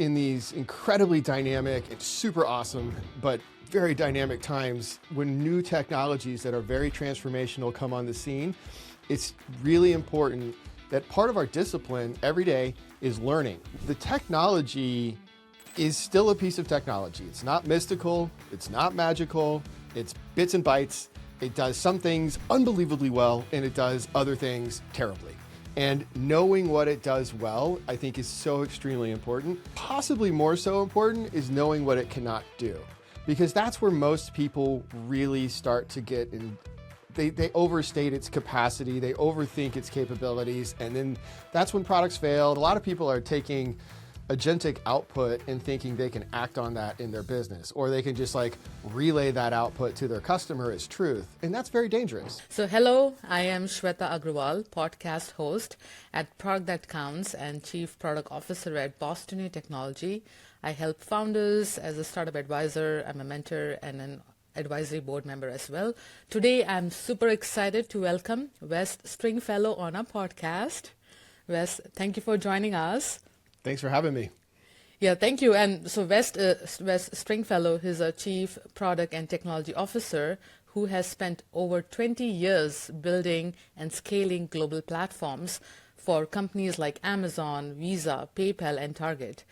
in these incredibly dynamic and super awesome, but very dynamic times when new technologies that are very transformational come on the scene, it's really important that part of our discipline every day is learning. The technology is still a piece of technology. It's not mystical, it's not magical, it's bits and bytes. It does some things unbelievably well, and it does other things terribly. And knowing what it does well, I think, is so extremely important. Possibly more so important is knowing what it cannot do, because that's where most people really start to get in. They overstate its capacity, they overthink its capabilities, and then that's when products fail. A lot of people are taking agentic output and thinking they can act on that in their business, or they can just like relay that output to their customer as truth. And that's very dangerous. So hello, I am Shweta Agrawal, podcast host at Product That Counts and Chief Product Officer at Boston New Technology. I help founders as a startup advisor. I'm a mentor and an advisory board member as well. Today, I'm super excited to welcome Wes Stringfellow on our podcast. Wes, thank you for joining us. Thanks for having me. Yeah, thank you. And so Wes Stringfellow is a Chief Product and Technology Officer who has spent over 20 years building and scaling global platforms for companies like Amazon, Visa, PayPal, and Target.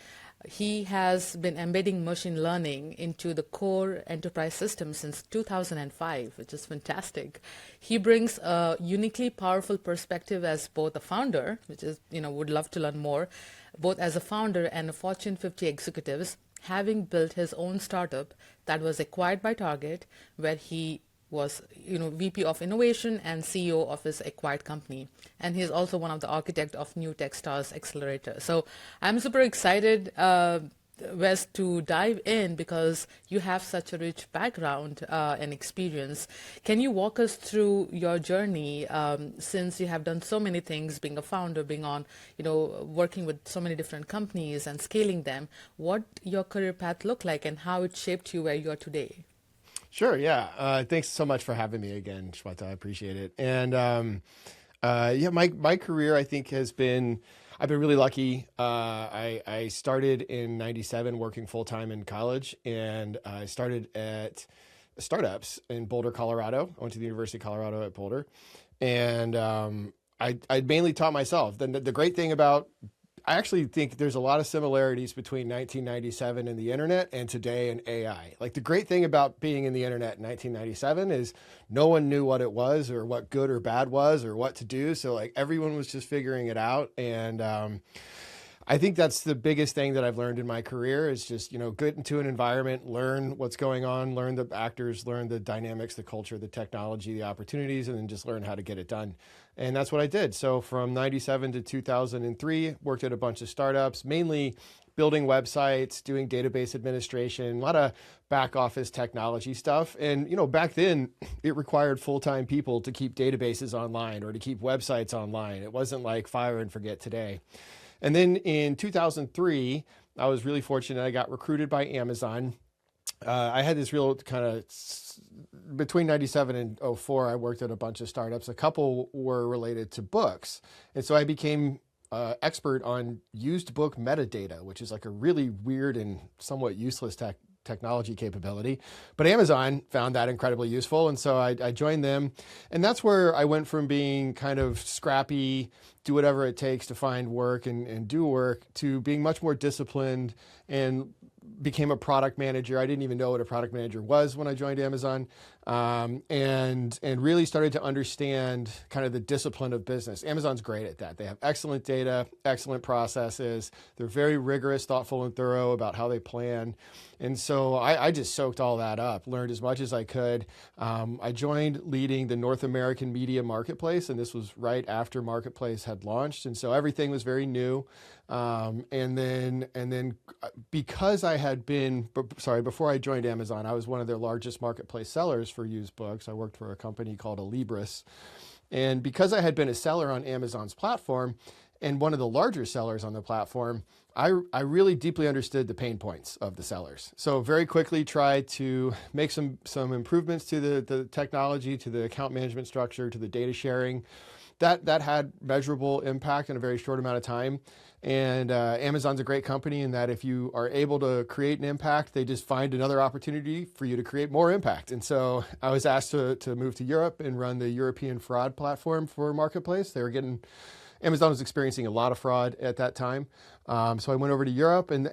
He has been embedding machine learning into the core enterprise system since 2005, which is fantastic. He brings a uniquely powerful perspective as both a founder, which is, would love to learn more, both as a founder and a Fortune 50 executives, having built his own startup that was acquired by Target, where he was, VP of Innovation and CEO of his acquired company. And he's also one of the architects of New Techstars Accelerator. So I'm super excited, Wes, to dive in because you have such a rich background and experience. Can you walk us through your journey since you have done so many things, being a founder, being on, working with so many different companies and scaling them, what your career path looked like and how it shaped you where you are today? Sure, yeah. Thanks so much for having me again, Shweta. I appreciate it. And my career, I think, I've been really lucky. I started in '97 working full-time in college, and I started at startups in Boulder, Colorado. I went to the University of Colorado at Boulder, and I mainly taught myself. The great thing about I actually think there's a lot of similarities between 1997 and the internet and today and AI. Like, the great thing about being in the internet in 1997 is no one knew what it was or what good or bad was or what to do. So like everyone was just figuring it out. And I think that's the biggest thing that I've learned in my career is just, get into an environment, learn what's going on, learn the actors, learn the dynamics, the culture, the technology, the opportunities, and then just learn how to get it done. And that's what I did. So from 97 to 2003, worked at a bunch of startups, mainly building websites, doing database administration, a lot of back office technology stuff. And, back then it required full-time people to keep databases online or to keep websites online. It wasn't like fire and forget today. And then in 2003, I was really fortunate. I got recruited by Amazon. I had this real kind of, between 97 and 04, I worked at a bunch of startups. A couple were related to books. And so I became expert on used book metadata, which is like a really weird and somewhat useless technology capability. But Amazon found that incredibly useful. And so I joined them. And that's where I went from being kind of scrappy, do whatever it takes to find work and do work, to being much more disciplined and became a product manager. I didn't even know what a product manager was when I joined Amazon, and really started to understand kind of the discipline of business. Amazon's great at that. They have excellent data, excellent processes. They're very rigorous, thoughtful, and thorough about how they plan. And so I just soaked all that up, learned as much as I could. I joined leading the North American media marketplace, and this was right after Marketplace had launched. And so everything was very new. And then because I had been, before I joined Amazon, I was one of their largest marketplace sellers for used books. I worked for a company called Alibris. And because I had been a seller on Amazon's platform and one of the larger sellers on the platform, I really deeply understood the pain points of the sellers. So very quickly tried to make some improvements to the technology, to the account management structure, to the data sharing. That had measurable impact in a very short amount of time. And Amazon's a great company in that if you are able to create an impact, they just find another opportunity for you to create more impact. And so I was asked to move to Europe and run the European fraud platform for Marketplace. Amazon was experiencing a lot of fraud at that time. So I went over to Europe, and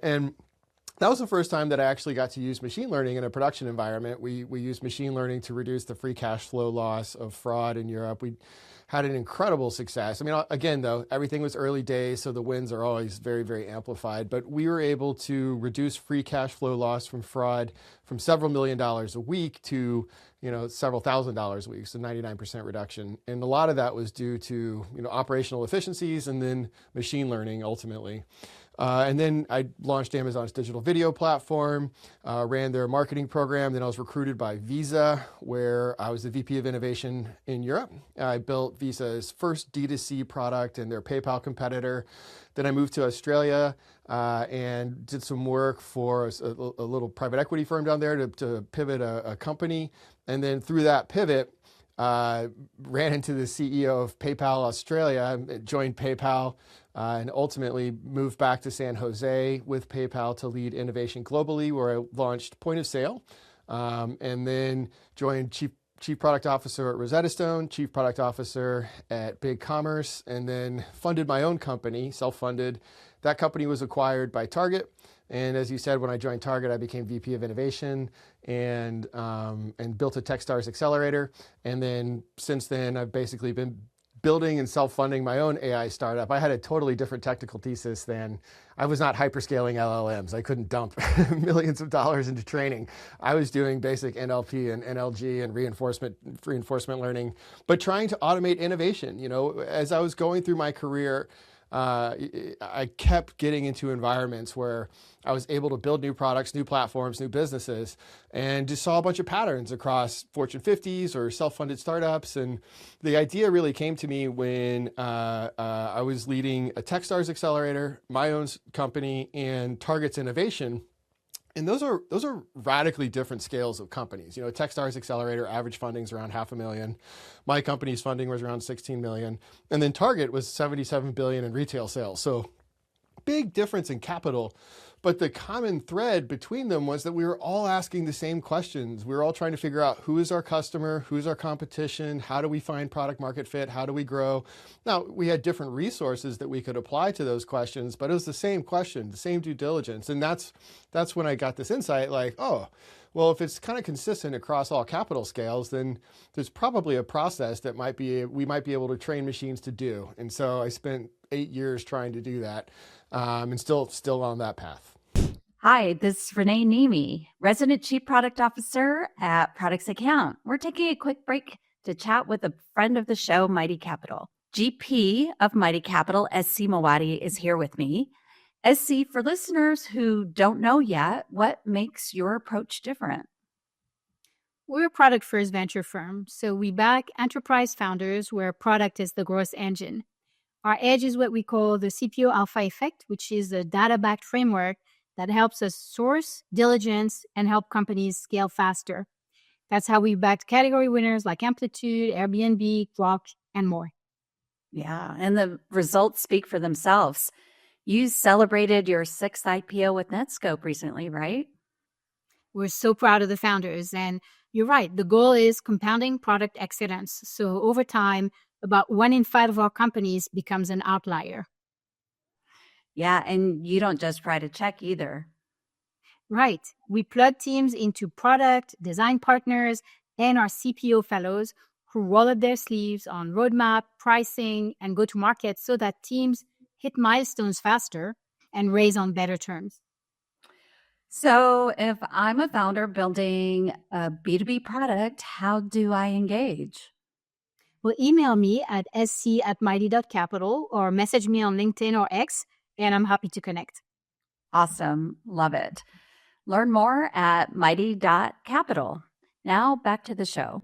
that was the first time that I actually got to use machine learning in a production environment. We used machine learning to reduce the free cash flow loss of fraud in Europe. We had an incredible success. I mean, again, though, everything was early days, so the wins are always very, very amplified. But we were able to reduce free cash flow loss from fraud from several $1,000,000 a week to several $1,000s a week, so 99% reduction. And a lot of that was due to operational efficiencies and then machine learning ultimately. And then I launched Amazon's digital video platform, ran their marketing program. Then I was recruited by Visa, where I was the VP of Innovation in Europe. I built Visa's first D2C product and their PayPal competitor. Then I moved to Australia and did some work for a little private equity firm down there to pivot a company. And then through that pivot, ran into the CEO of PayPal Australia, joined PayPal, and ultimately moved back to San Jose with PayPal to lead innovation globally, where I launched Point of Sale, and then joined Chief Product Officer at Rosetta Stone, Chief Product Officer at Big Commerce, and then funded my own company, self-funded. That company was acquired by Target. And as you said, when I joined Target, I became VP of Innovation and built a Techstars accelerator. And then since then, I've basically been building and self-funding my own AI startup. I had a totally different technical thesis than I was not hyperscaling LLMs. I couldn't dump millions of dollars into training. I was doing basic NLP and NLG and reinforcement learning, but trying to automate innovation. As I was going through my career, I kept getting into environments where I was able to build new products, new platforms, new businesses, and just saw a bunch of patterns across Fortune 50s or self-funded startups. And the idea really came to me when I was leading a Techstars accelerator, my own company, and Target's innovation. And those are radically different scales of companies. Techstars Accelerator average funding is around $500,000. My company's funding was around 16 million, and then Target was 77 billion in retail sales. So big difference in capital. But the common thread between them was that we were all asking the same questions. We were all trying to figure out who is our customer, who's our competition, how do we find product market fit, how do we grow? Now, we had different resources that we could apply to those questions, but it was the same question, the same due diligence. And that's when I got this insight, like, oh, well, if it's kind of consistent across all capital scales, then there's probably a process that we might be able to train machines to do. And so I spent 8 years trying to do that, and still on that path. Hi, this is Renee Nemi, Resident Chief Product Officer at Products Account. We're taking a quick break to chat with a friend of the show, Mighty Capital. GP of Mighty Capital, SC Mawadi, is here with me. SC, for listeners who don't know yet, what makes your approach different? We're a product-first venture firm, so we back enterprise founders where product is the growth engine. Our edge is what we call the CPO alpha effect, which is a data-backed framework that helps us source, diligence, and help companies scale faster. That's how we backed category winners like Amplitude, Airbnb, Grok, and more. Yeah, and the results speak for themselves. You celebrated your 6th IPO with Netscope recently, right? We're so proud of the founders, and you're right, the goal is compounding product excellence. So over time, about 1 in 5 of our companies becomes an outlier. Yeah, and you don't just write a check either. Right. We plug teams into product, design partners, and our CPO fellows who roll up their sleeves on roadmap, pricing, and go-to-market so that teams hit milestones faster and raise on better terms. So if I'm a founder building a B2B product, how do I engage? Well, email me at sc@mighty.capital or message me on LinkedIn or X, and I'm happy to connect. Awesome. Love it. Learn more at mighty.capital. Now back to the show.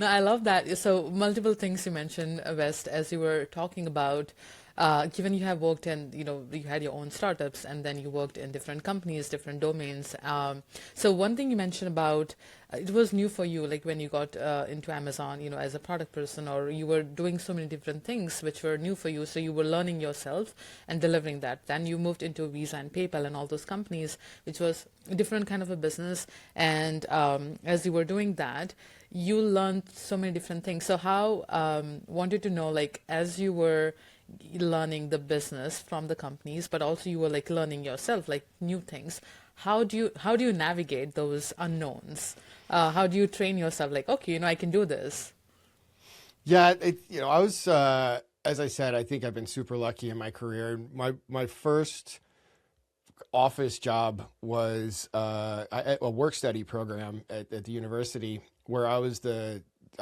No, I love that. So multiple things you mentioned, West, as you were talking about given you have worked in, you had your own startups and then you worked in different companies, different domains. So one thing you mentioned about it was new for you, like when you got into Amazon, as a product person, or you were doing so many different things which were new for you. So you were learning yourself and delivering that. Then you moved into Visa and PayPal and all those companies, which was a different kind of a business. And as you were doing that, you learned so many different things. So how, wanted to know, like, as you were learning the business from the companies, but also you were like learning yourself, like new things. How do you navigate those unknowns? How do you train yourself? Like, okay, I can do this. Yeah, I was, as I said, I think I've been super lucky in my career. My first office job was a work study program at the university where I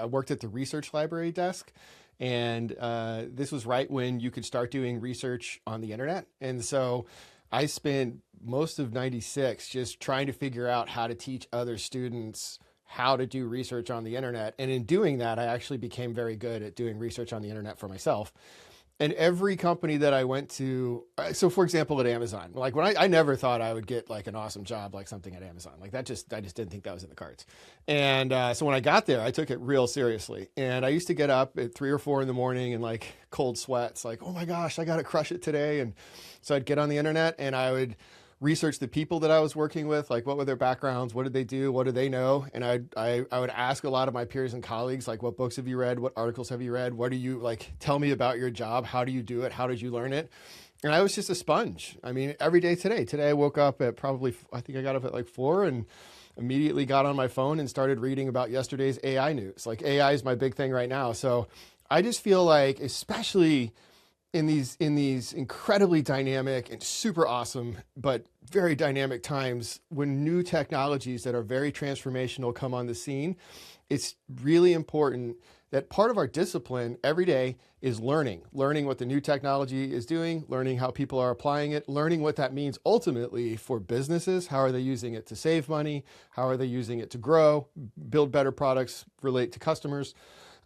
worked at the research library desk. And this was right when you could start doing research on the internet. And so I spent most of 96 just trying to figure out how to teach other students how to do research on the internet. And in doing that, I actually became very good at doing research on the internet for myself. And every company that I went to, so for example, at Amazon, like when I never thought I would get like an awesome job, like something at Amazon, like I just didn't think that was in the cards. And so when I got there, I took it real seriously. And I used to get up at 3 or 4 in the morning and like cold sweats, like, oh my gosh, I got to crush it today. And so I'd get on the internet and I would research the people that I was working with, like what were their backgrounds, what did they do, what did they know, and I would ask a lot of my peers and colleagues, like, what books have you read, what articles have you read, what do you like, tell me about your job, how do you do it, how did you learn it? And I was just a sponge. I mean, every day today I woke up at probably, I think I got up at like 4 and immediately got on my phone and started reading about yesterday's AI news. Like AI is my big thing right now. So I just feel like, especially in these incredibly dynamic and super awesome, but very dynamic times when new technologies that are very transformational come on the scene, it's really important that part of our discipline every day is learning what the new technology is doing, learning how people are applying it, learning what that means ultimately for businesses. How are they using it to save money? How are they using it to grow, build better products, relate to customers?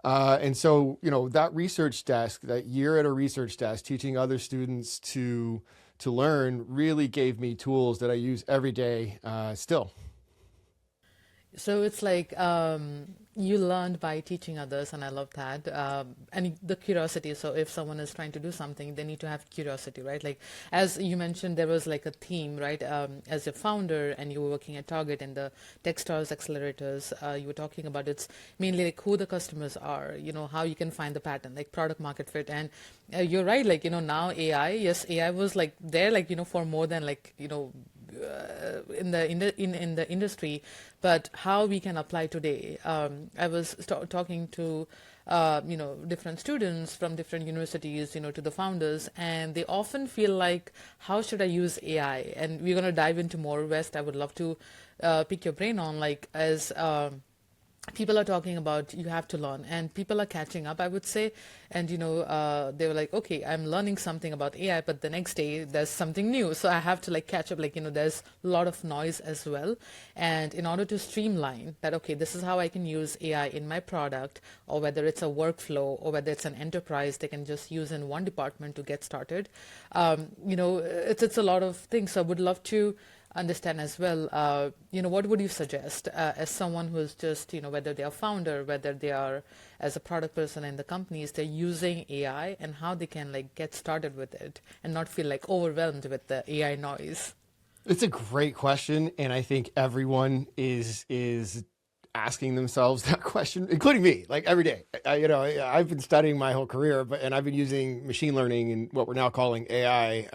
And so, that research desk, that year at a research desk, teaching other students to learn really gave me tools that I use every day still. So it's like you learned by teaching others, and I love that. And the curiosity. So if someone is trying to do something, they need to have curiosity, right? Like as you mentioned, there was like a theme, right? As a founder, and you were working at Target and the Techstars accelerators, you were talking about it's mainly like who the customers are, how you can find the pattern, like product market fit. And you're right, like now AI, yes, AI was like there, like for more than like in the industry, but how we can apply today. I was talking to different students from different universities, to the founders, and they often feel like, how should I use AI? And we're going to dive into more, West. I would love to pick your brain on, like, as people are talking about you have to learn, and people are catching up, I would say. And they were like, okay, I'm learning something about AI, but the next day there's something new, so I have to like catch up. Like there's a lot of noise as well, and in order to streamline that, okay, this is how I can use AI in my product, or whether it's a workflow or whether it's an enterprise they can just use in one department to get started. It's a lot of things. So I would love to understand as well, what would you suggest as someone who's just, whether they are founder, whether they are as a product person in the companies, they're using AI, and how they can like get started with it and not feel like overwhelmed with the AI noise? It's a great question, and I think everyone is asking themselves that question, including me, like every day. I've been studying my whole career, and I've been using machine learning and what we're now calling AI,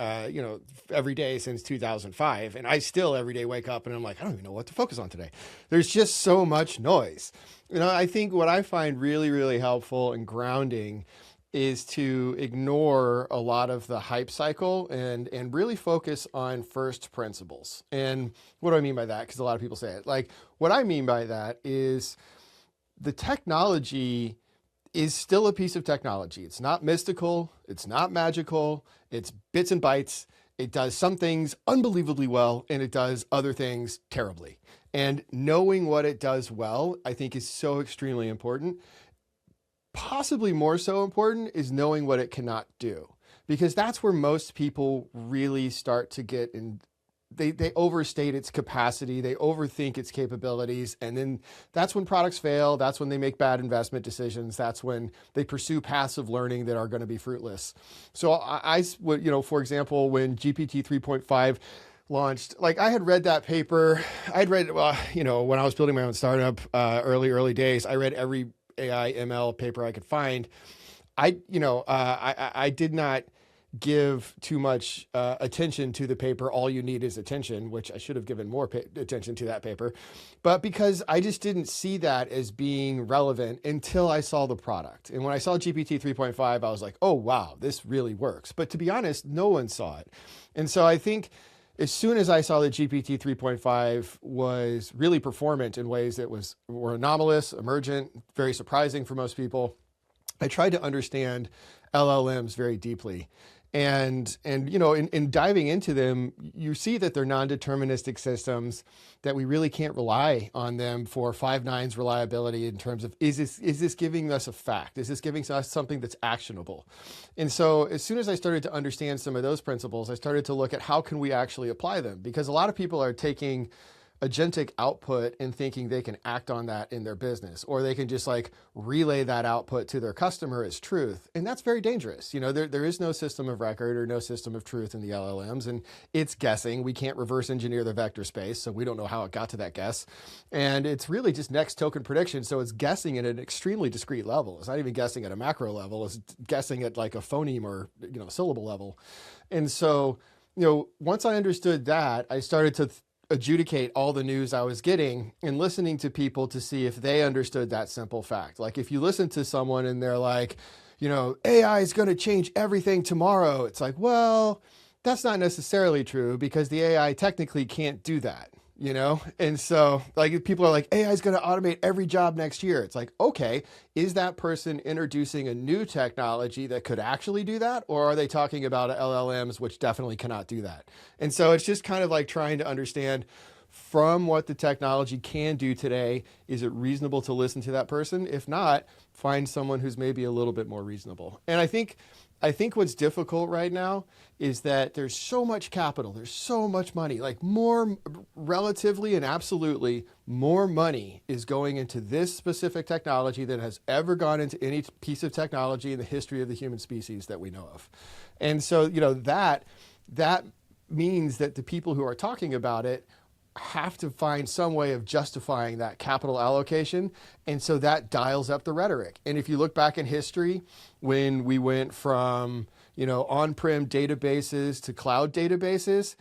every day since 2005. And I still every day wake up and I'm like, I don't even know what to focus on today. There's just so much noise. I think what I find really, really helpful and grounding is to ignore a lot of the hype cycle and really focus on first principles. And what do I mean by that? Because a lot of people say it. Like, what I mean by that is the technology is still a piece of technology. It's not mystical. It's not magical. It's bits and bytes. It does some things unbelievably well, and it does other things terribly. And knowing what it does well, I think, is so extremely important. Possibly more so important is knowing what it cannot do. because that's where most people really start to get in. They overstate its capacity, they overthink its capabilities, and then that's when products fail, that's when they make bad investment decisions, that's when they pursue passive learning that are going to be fruitless. So for example, when GPT 3.5 launched, like I had read that paper, I'd read, when I was building my own startup, early days, I read every AI ML paper I could find. I did not give too much attention to the paper. All you need is attention, which I should have given more attention to that paper, but because I just didn't see that as being relevant until I saw the product. And when I saw GPT 3.5, I was like, oh wow, this really works. But to be honest, no one saw it. And so I think as soon as I saw that GPT 3.5 was really performant in ways that were anomalous, emergent, very surprising for most people, I tried to understand LLMs very deeply. And in diving into them, you see that they're non-deterministic systems, that we really can't rely on them for 5 nines reliability in terms of, is this giving us a fact? Is this giving us something that's actionable? And so as soon as I started to understand some of those principles, I started to look at how can we actually apply them? Because a lot of people are taking agentic output and thinking they can act on that in their business, or they can just like relay that output to their customer as truth. And that's very dangerous. There is no system of record or no system of truth in the LLMs, and it's guessing. We can't reverse engineer the vector space, so we don't know how it got to that guess. And it's really just next token prediction. So it's guessing at an extremely discrete level. It's not even guessing at a macro level. It's guessing at like a phoneme or, syllable level. And so, once I understood that, I started to adjudicate all the news I was getting and listening to people to see if they understood that simple fact. Like if you listen to someone and they're like, AI is going to change everything tomorrow. It's like, well, that's not necessarily true because the AI technically can't do that, And so like people are like, AI is going to automate every job next year. It's like, okay, is that person introducing a new technology that could actually do that? Or are they talking about LLMs, which definitely cannot do that? And so it's just kind of like trying to understand from what the technology can do today, is it reasonable to listen to that person? If not, find someone who's maybe a little bit more reasonable. And I think what's difficult right now is that there's so much capital, there's so much money, like more relatively and absolutely more money is going into this specific technology than has ever gone into any piece of technology in the history of the human species that we know of. And so, that means that the people who are talking about it have to find some way of justifying that capital allocation. And so that dials up the rhetoric. And if you look back in history, when we went from, on-prem databases to cloud databases,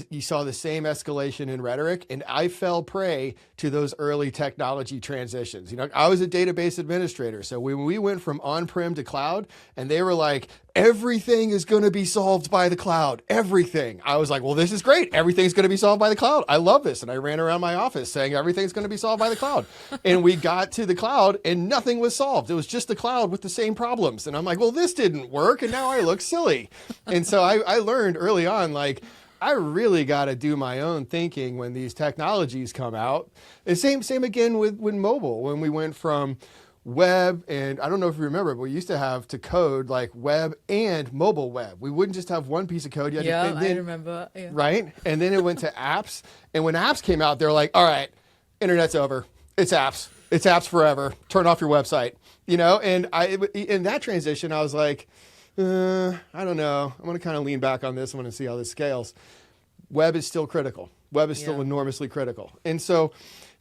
you saw the same escalation in rhetoric, and I fell prey to those early technology transitions. I was a database administrator. So when we went from on-prem to cloud and they were like, everything is going to be solved by the cloud, everything. I was like, well, this is great. Everything's going to be solved by the cloud. I love this. And I ran around my office saying everything's going to be solved by the cloud. And we got to the cloud and nothing was solved. It was just the cloud with the same problems. And I'm like, well, this didn't work. And now I look silly. And so I learned early on, like, I really got to do my own thinking when these technologies come out. The same again with mobile. When we went from web, and I don't know if you remember, but we used to have to code like web and mobile web. We wouldn't just have one piece of code. I remember. Yeah. Right? And then it went to apps. And when apps came out, they're like, all right, internet's over. It's apps. It's apps forever. Turn off your website. And in that transition, I was like, I don't know. I'm going to kind of lean back on this. I'm going to see how this scales. Web is still critical. Web is still enormously critical. And so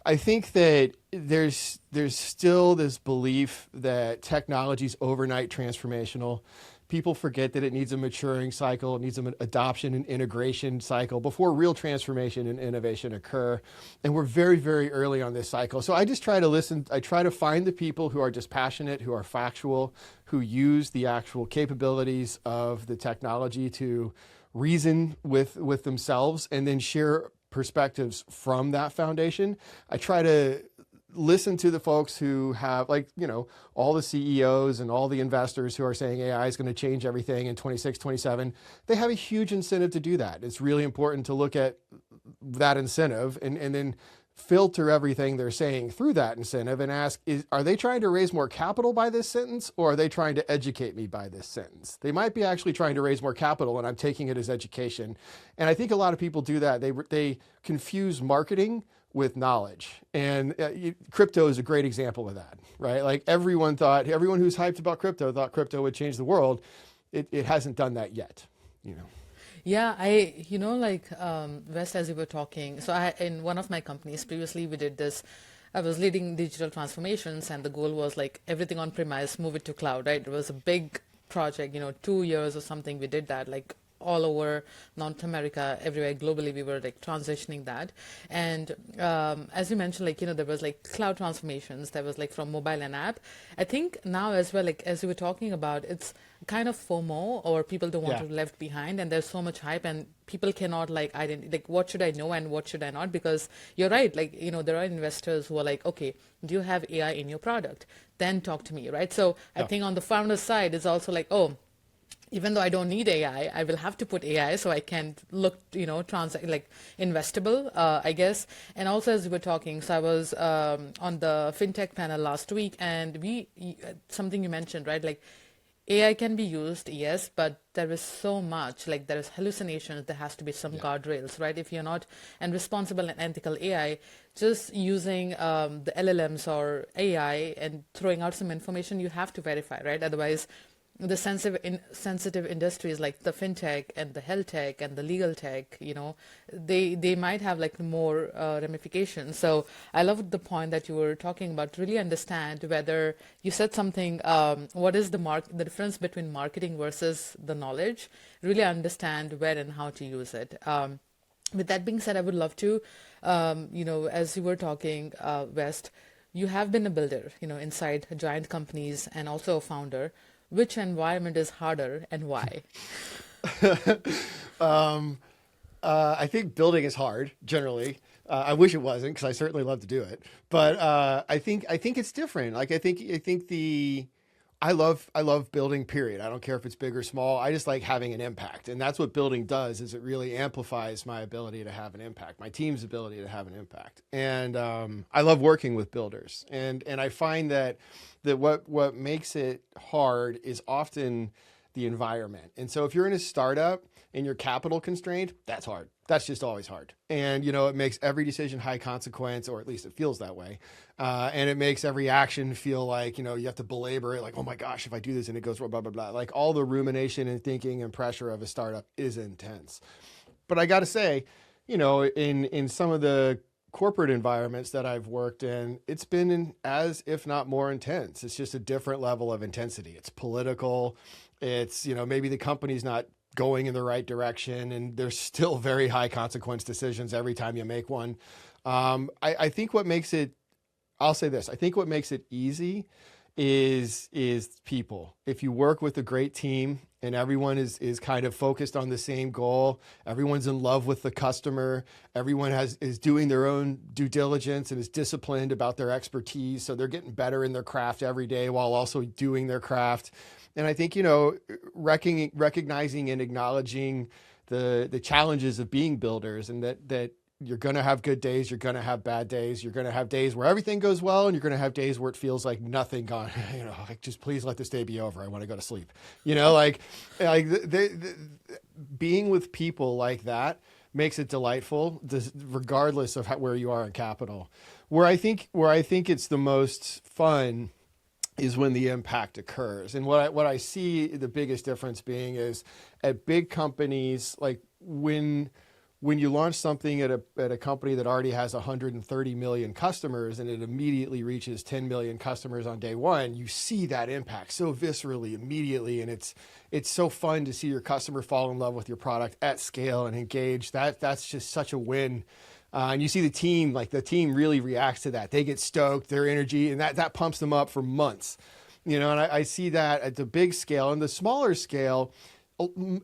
I think that there's still this belief that technology is overnight transformational. People forget that it needs a maturing cycle. It needs an adoption and integration cycle before real transformation and innovation occur. And we're very, very early on this cycle. So I just try to listen. I try to find the people who are just passionate, who are factual, who use the actual capabilities of the technology to reason with themselves and then share perspectives from that foundation. I try to listen to the folks who have, like, all the CEOs and all the investors who are saying AI is going to change everything in 26, 27. They have a huge incentive to do that. It's really important to look at that incentive and then filter everything they're saying through that incentive and ask, are they trying to raise more capital by this sentence, or are they trying to educate me by this sentence? They might be actually trying to raise more capital and I'm taking it as education. And I think a lot of people do that. They confuse marketing with knowledge. And crypto is a great example of that, right? Like everyone who's hyped about crypto thought crypto would change the world. It hasn't done that yet, you know. Yeah, West, as you were talking, so in one of my companies previously, we did this. I was leading digital transformations, and the goal was like everything on premise, move it to cloud, right? It was a big project, 2 years or something. We did that, like all over North America, everywhere globally, we were like transitioning that. And as you mentioned, there was like cloud transformations, there was like from mobile and app. I think now as well, like as you were talking about, it's kind of FOMO, or people don't want to be left behind, and there's so much hype and people cannot like what should I know and what should I not, because you're right, there are investors who are like, okay, do you have AI in your product? Then talk to me, right? So I think on the founder side is also like, oh, even though I don't need AI, I will have to put AI so I can look, investable, I guess. And also, as we were talking, so I was on the fintech panel last week, and something you mentioned, right? Like AI can be used, yes, but there is so much, like there is hallucinations, there has to be some guardrails, right? If you're not, and responsible and ethical AI, just using the LLMs or AI and throwing out some information, you have to verify, right? Otherwise, the sensitive industries like the fintech and the health tech and the legal tech, they might have like more ramifications. So I love the point that you were talking about. Really understand whether you said something. What is the difference between marketing versus the knowledge? Really understand where and how to use it. With that being said, I would love to, as you were talking, West, you have been a builder, inside giant companies and also a founder. Which environment is harder and why? I think building is hard generally. I wish it wasn't, because I certainly love to do it. But I think it's different. Like I love building, period. I don't care if it's big or small. I just like having an impact. And that's what building does, is it really amplifies my ability to have an impact, my team's ability to have an impact. And I love working with builders. And I find that what makes it hard is often the environment. And so if you're in a startup and you're capital constrained, that's hard. That's just always hard. And, it makes every decision high consequence, or at least it feels that way. And it makes every action feel like, you have to belabor it. Like, oh my gosh, if I do this and it goes blah, blah, blah. Like all the rumination and thinking and pressure of a startup is intense. But I got to say, in some of the corporate environments that I've worked in, it's been as if not more intense. It's just a different level of intensity. It's political. It's, maybe the company's not going in the right direction, and there's still very high consequence decisions every time you make one. I think what makes it, I'll say this, I think what makes it easy is people. If you work with a great team and everyone is kind of focused on the same goal, everyone's in love with the customer, everyone is doing their own due diligence and is disciplined about their expertise, so they're getting better in their craft every day while also doing their craft. And I think, recognizing and acknowledging the challenges of being builders, and that you're going to have good days, you're going to have bad days, you're going to have days where everything goes well, and you're going to have days where it feels like nothing gone, like just please let this day be over. I want to go to sleep. Being with people like that makes it delightful, regardless of where you are in capital. Where I think it's the most fun is when the impact occurs. And what I see the biggest difference being is at big companies, like when you launch something at a company that already has 130 million customers and it immediately reaches 10 million customers on day one, you see that impact so viscerally immediately. And it's so fun to see your customer fall in love with your product at scale and engage. That's just such a win. And you see the team really reacts to that. They get stoked, their energy, and that pumps them up for months. And I see that at the big scale. And the smaller scale,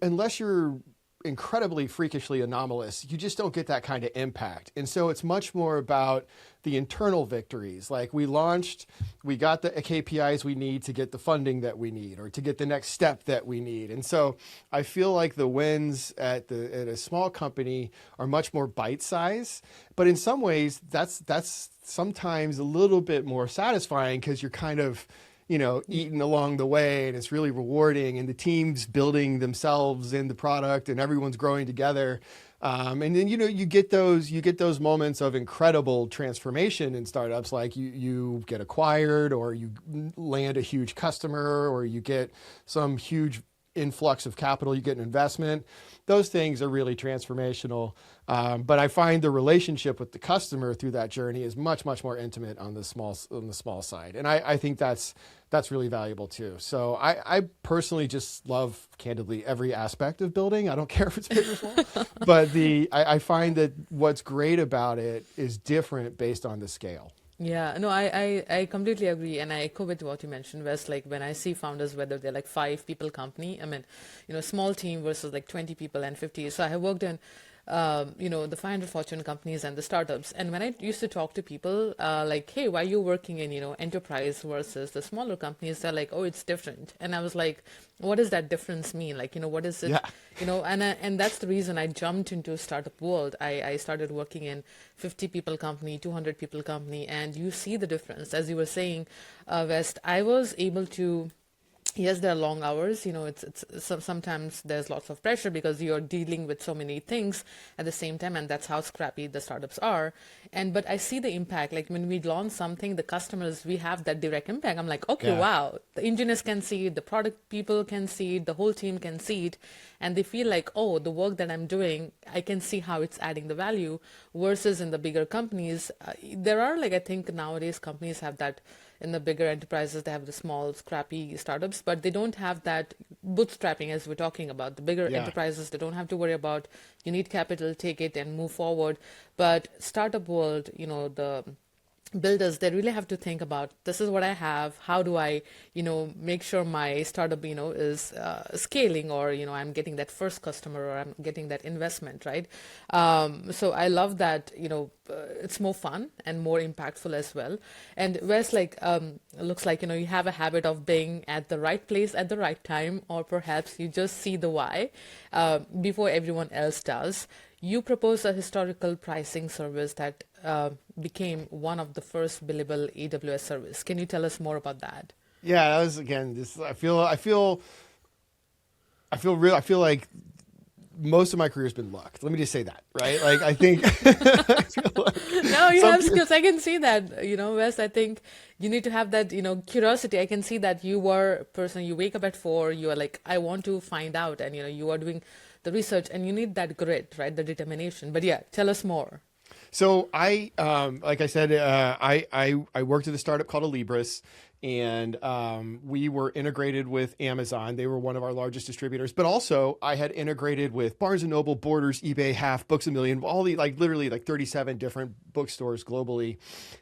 unless you're incredibly freakishly anomalous, you just don't get that kind of impact. And so it's much more about the internal victories. Like we launched, we got the KPIs we need to get the funding that we need, or to get the next step that we need. And so I feel like the wins at a small company are much more bite size, but in some ways that's sometimes a little bit more satisfying, because you're kind of, eating along the way, and it's really rewarding, and the team's building themselves in the product, and everyone's growing together. And then, you get those moments of incredible transformation in startups, like you get acquired, or you land a huge customer, or you get some huge influx of capital, you get an investment. Those things are really transformational. But I find the relationship with the customer through that journey is much, much more intimate on the small side. And I think that's really valuable too. So I personally just love, candidly, every aspect of building. I don't care if it's big or small, but I find that what's great about it is different based on the scale. Yeah, no, I completely agree, and I echo with what you mentioned, Wes. Like when I see founders, whether they're like 5 people company, I mean, small team versus like 20 people and 50. So I have worked in, the 500 Fortune companies and the startups. And when I used to talk to people, like, hey, why are you working in, enterprise versus the smaller companies? They're like, oh, it's different. And I was like, what does that difference mean? Like, what is it? Yeah. And that's the reason I jumped into startup world. I started working in 50 people company, 200 people company, and you see the difference. As you were saying, West, I was able to, yes, there are long hours. Sometimes there's lots of pressure because you're dealing with so many things at the same time, and that's how scrappy the startups are. But I see the impact. Like when we launch something, the customers, we have that direct impact. I'm like, okay, wow, the engineers can see it, the product people can see it, the whole team can see it, and they feel like, oh, the work that I'm doing, I can see how it's adding the value. Versus in the bigger companies, there are, like, I think nowadays companies have that. In the bigger enterprises, they have the small, scrappy startups, but they don't have that bootstrapping as we're talking about. The bigger enterprises, they don't have to worry about, you need capital, take it and move forward. But startup world, the builders, they really have to think about, this is what I have, how do I make sure my startup is scaling, or I'm getting that first customer, or I'm getting that investment, right? So I love that it's more fun and more impactful as well. And Wes, like looks like you have a habit of being at the right place at the right time, or perhaps you just see the why before everyone else does. You propose a historical pricing service that became one of the first billable AWS service. Can you tell us more about that? Yeah, that was, again, this. I feel like most of my career has been luck. Let me just say that, right? Like, I think. No, you have skills. I can see that, Wes. I think you need to have that, curiosity. I can see that you were a person, you wake up at 4, you are like, I want to find out. And, you are doing the research, and you need that grit, right? The determination. But yeah, tell us more. So I, like I said, I worked at a startup called Alibris, and we were integrated with Amazon. They were one of our largest distributors, but also I had integrated with Barnes & Noble, Borders, eBay, Half, Books A Million, all the, literally 37 different bookstores globally.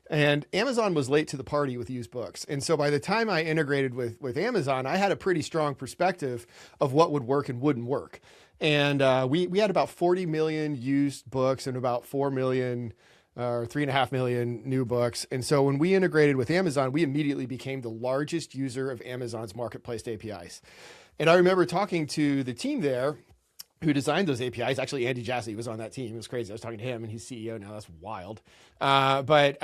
And Amazon was late to the party with used books. And so by the time I integrated with Amazon, I had a pretty strong perspective of what would work and wouldn't work. And we had about 40 million used books and about 4 million or 3.5 million new books. And so when we integrated with Amazon, we immediately became the largest user of Amazon's marketplace APIs. And I remember talking to the team there who designed those APIs. Actually, Andy Jassy was on that team. It was crazy. I was talking to him, and he's CEO now. That's wild. But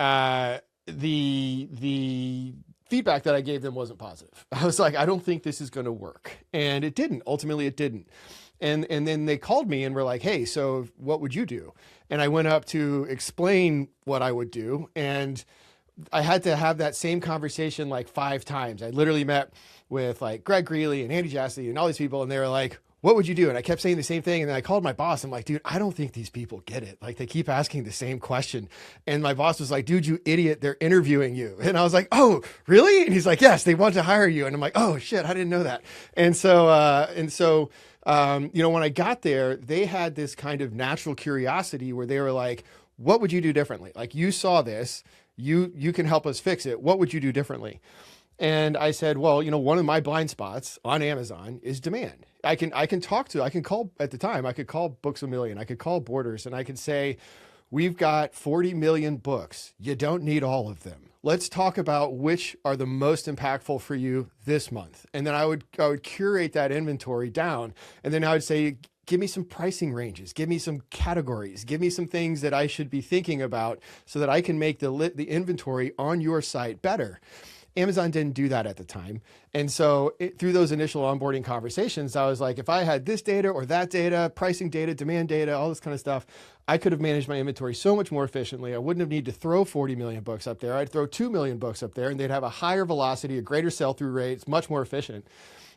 the feedback that I gave them wasn't positive. I was like, I don't think this is going to work. And it didn't. Ultimately, it didn't. And then they called me and were like, hey, so what would you do? And I went up to explain what I would do. And I had to have that same conversation like 5 times. I literally met with like Greg Greeley and Andy Jassy and all these people. And they were like, what would you do? And I kept saying the same thing. And then I called my boss. I'm like, dude, I don't think these people get it. Like, they keep asking the same question. And my boss was like, dude, you idiot, they're interviewing you. And I was like, oh, really? And he's like, yes, they want to hire you. And I'm like, oh shit, I didn't know that. And so, when I got there, they had this kind of natural curiosity where they were like, what would you do differently? Like, you saw this, you can help us fix it. What would you do differently? And I said, well, one of my blind spots on Amazon is demand. I can talk to, I can call at the time, I could call Books A Million, I could call Borders, and I could say, we've got 40 million books. You don't need all of them. Let's talk about which are the most impactful for you this month. And then I would curate that inventory down. And then I would say, give me some pricing ranges, give me some categories, give me some things that I should be thinking about so that I can make the inventory on your site better. Amazon didn't do that at the time. And so through those initial onboarding conversations, I was like, if I had this data or that data, pricing data, demand data, all this kind of stuff, I could have managed my inventory so much more efficiently. I wouldn't have needed to throw 40 million books up there. I'd throw 2 million books up there and they'd have a higher velocity, a greater sell-through rate. It's much more efficient.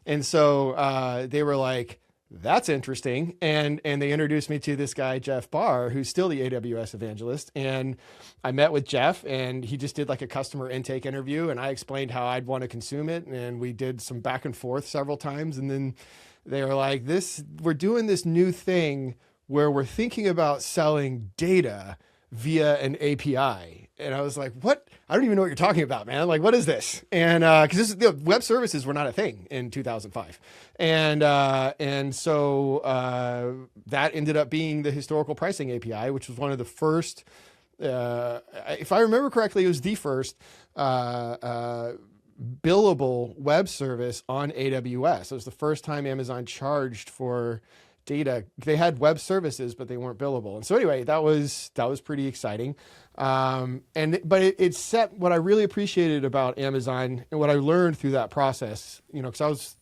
And so they were like, that's interesting. And they introduced me to this guy, Jeff Barr, who's still the AWS evangelist. And I met with Jeff and he just did like a customer intake interview and I explained how I'd want to consume it. And we did some back and forth several times. And then they were like, we're doing this new thing where we're thinking about selling data via an API. And I was like, what? I don't even know what you're talking about, man. Like, what is this? And because web services were not a thing in 2005. And so that ended up being the historical pricing API, which was one of the first, if I remember correctly, it was the first billable web service on AWS. It was the first time Amazon charged for data. They had web services, but they weren't billable. And so anyway, that was pretty exciting. But it set what I really appreciated about Amazon and what I learned through that process, because I was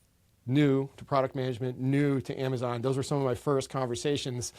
new to product management, new to Amazon. Those were some of my first conversations.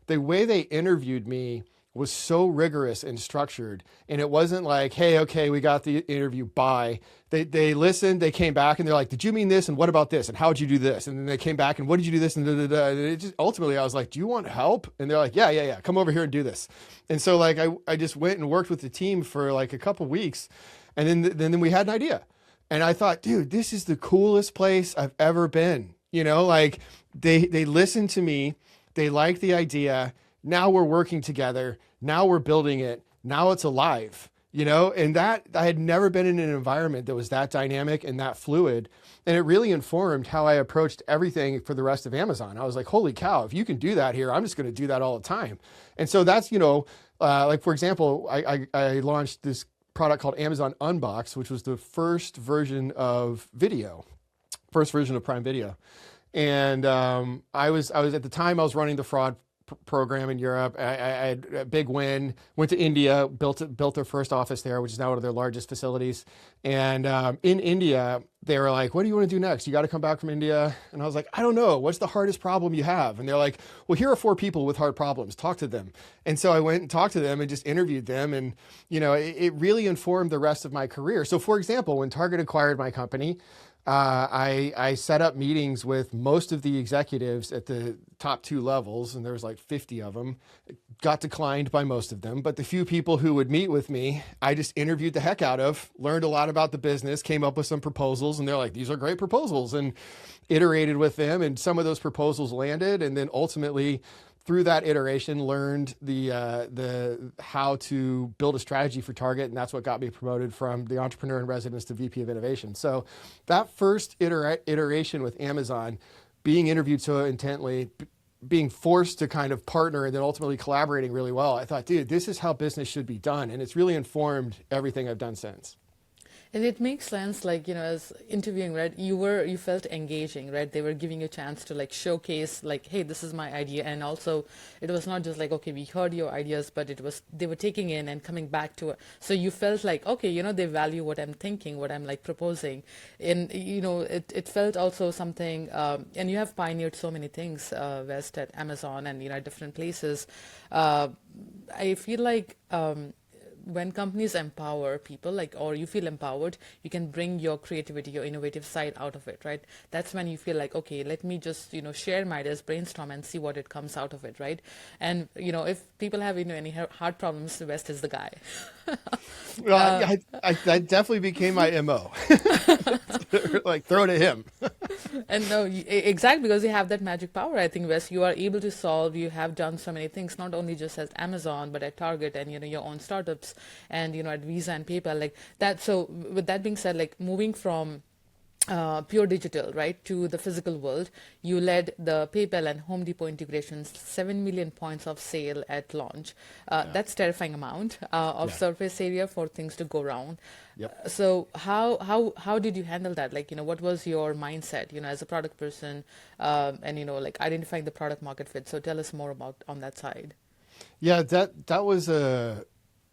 The way they interviewed me was so rigorous and structured. And it wasn't like, hey, okay, we got the interview, bye. They listened, they came back and they're like, did you mean this? And what about this? And how'd you do this? And then they came back and what did you do this? And da, da, da. And it just, ultimately I was like, do you want help? And they're like, yeah. Come over here and do this. And so like, I just went and worked with the team for like a couple weeks. And then we had an idea. And I thought, dude, this is the coolest place I've ever been. Like they listened to me. They liked the idea. Now we're working together. Now we're building it. Now it's alive, and that I had never been in an environment that was that dynamic and that fluid. And it really informed how I approached everything for the rest of Amazon. I was like, holy cow, if you can do that here, I'm just going to do that all the time. And so that's, like, for example, I launched this product called Amazon Unbox, which was the first version of video, first version of Prime Video. And I was at the time I was running the fraud program in Europe. I had a big win, went to India, built their first office there, which is now one of their largest facilities. And in India, they were like, what do you want to do next? You got to come back from India. And I was like, I don't know. What's the hardest problem you have? And they're like, well, here are 4 people with hard problems. Talk to them. And so I went and talked to them and just interviewed them. And, it really informed the rest of my career. So for example, when Target acquired my company, I set up meetings with most of the executives at the top 2 levels, and there was like 50 of them. Got declined by most of them, but the few people who would meet with me, I just interviewed the heck out of, learned a lot about the business, came up with some proposals, and they're like, these are great proposals, and iterated with them, and some of those proposals landed, and then ultimately through that iteration, learned the how to build a strategy for Target, and that's what got me promoted from the entrepreneur in residence to VP of innovation. So that first iteration with Amazon, being interviewed so intently, being forced to kind of partner and then ultimately collaborating really well, I thought, dude, this is how business should be done, and it's really informed everything I've done since. And it makes sense, like, as interviewing, right, you felt engaging, right? They were giving you a chance to like showcase like, hey, this is my idea. And also it was not just like, okay, we heard your ideas, but they were taking in and coming back to it. So you felt like, okay, they value what I'm thinking, what I'm like proposing. And, it felt also something, and you have pioneered so many things, West, at Amazon and, at different places. I feel like, when companies empower people, or you feel empowered, you can bring your creativity, your innovative side out of it, right? That's when you feel like, okay, let me just, share my ideas, brainstorm and see what it comes out of it, right? And, if people have, any hard problems, the West is the guy. Well, that definitely became my MO. Like, throw it at him. And no, exactly, because you have that magic power, I think, Wes. You are able to solve, you have done so many things, not only just at Amazon, but at Target and, your own startups and, at Visa and PayPal, like that. So with that being said, like moving from pure digital, right, to the physical world. You led the PayPal and Home Depot integrations, 7 million points of sale at launch. Yeah. That's terrifying amount of Yeah. surface area for things to go wrong. Yep. So how did you handle that? Like, what was your mindset, as a product person, and, like identifying the product market fit? So tell us more about on that side. Yeah, that was a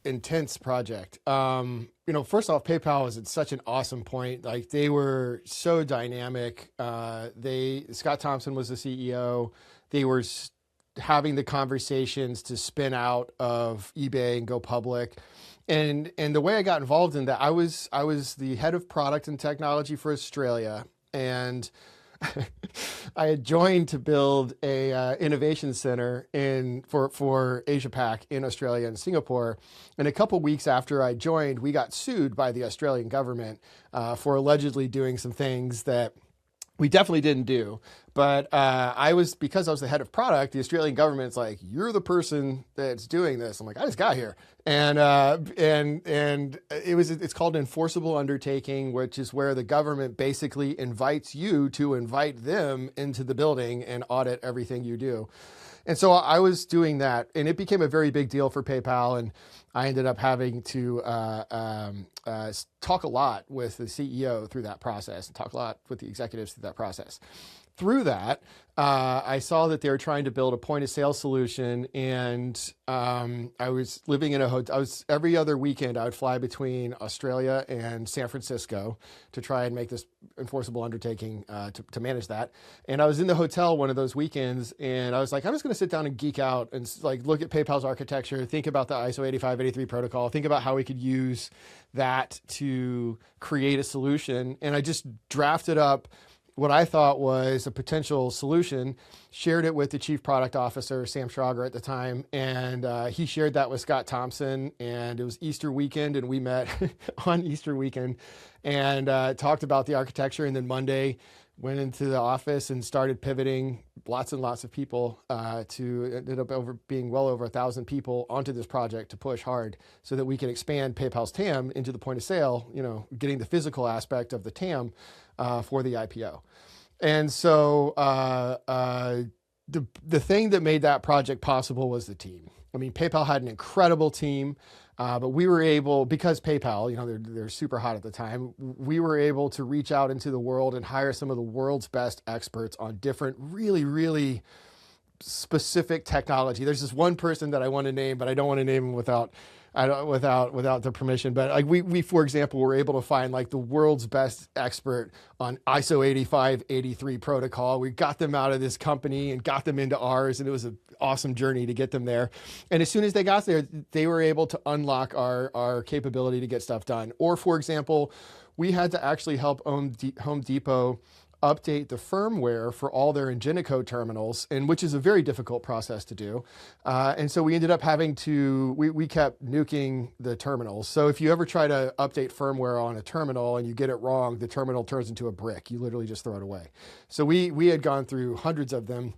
intense project. First off, PayPal was at such an awesome point. Like they were so dynamic. Scott Thompson was the CEO. They were having the conversations to spin out of eBay and go public. And the way I got involved in that, I was the head of product and technology for Australia, and I had joined to build a innovation center for Asia Pac in Australia and Singapore. And a couple weeks after I joined, we got sued by the Australian government for allegedly doing some things that we definitely didn't do. But because I was the head of product, the Australian government's like, you're the person that's doing this. I'm like, I just got here. And it's called an enforceable undertaking, which is where the government basically invites you to invite them into the building and audit everything you do. And so I was doing that, and it became a very big deal for PayPal. And I ended up having to talk a lot with the CEO through that process, and talk a lot with the executives through that process. Through that, I saw that they were trying to build a point of sale solution, and I was living in a hotel. Every other weekend, I would fly between Australia and San Francisco to try and make this enforceable undertaking to manage that. And I was in the hotel one of those weekends, and I was like, I'm just going to sit down and geek out and like look at PayPal's architecture, think about the ISO 8583 protocol, think about how we could use that to create a solution. And I just drafted up what I thought was a potential solution, shared it with the chief product officer, Sam Schrager at the time, and he shared that with Scott Thompson, and it was Easter weekend, and we met on Easter weekend and talked about the architecture, and then Monday went into the office and started pivoting lots and lots of people ended up being well over 1,000 people onto this project to push hard so that we can expand PayPal's TAM into the point of sale, getting the physical aspect of the TAM for the IPO. And so the thing that made that project possible was the team. I mean, PayPal had an incredible team, but we were able, because PayPal, they're super hot at the time, we were able to reach out into the world and hire some of the world's best experts on different really, really specific technology. There's this one person that I want to name, but I don't want to name him without the permission. But like we for example were able to find like the world's best expert on ISO 8583 protocol. We got them out of this company and got them into ours, and it was an awesome journey to get them there. And as soon as they got there, they were able to unlock our capability to get stuff done. Or for example, we had to actually help Home Depot update the firmware for all their Ingenico terminals, and which is a very difficult process to do. And so we ended up having to, we kept nuking the terminals. So if you ever try to update firmware on a terminal and you get it wrong, the terminal turns into a brick. You literally just throw it away. So we had gone through hundreds of them.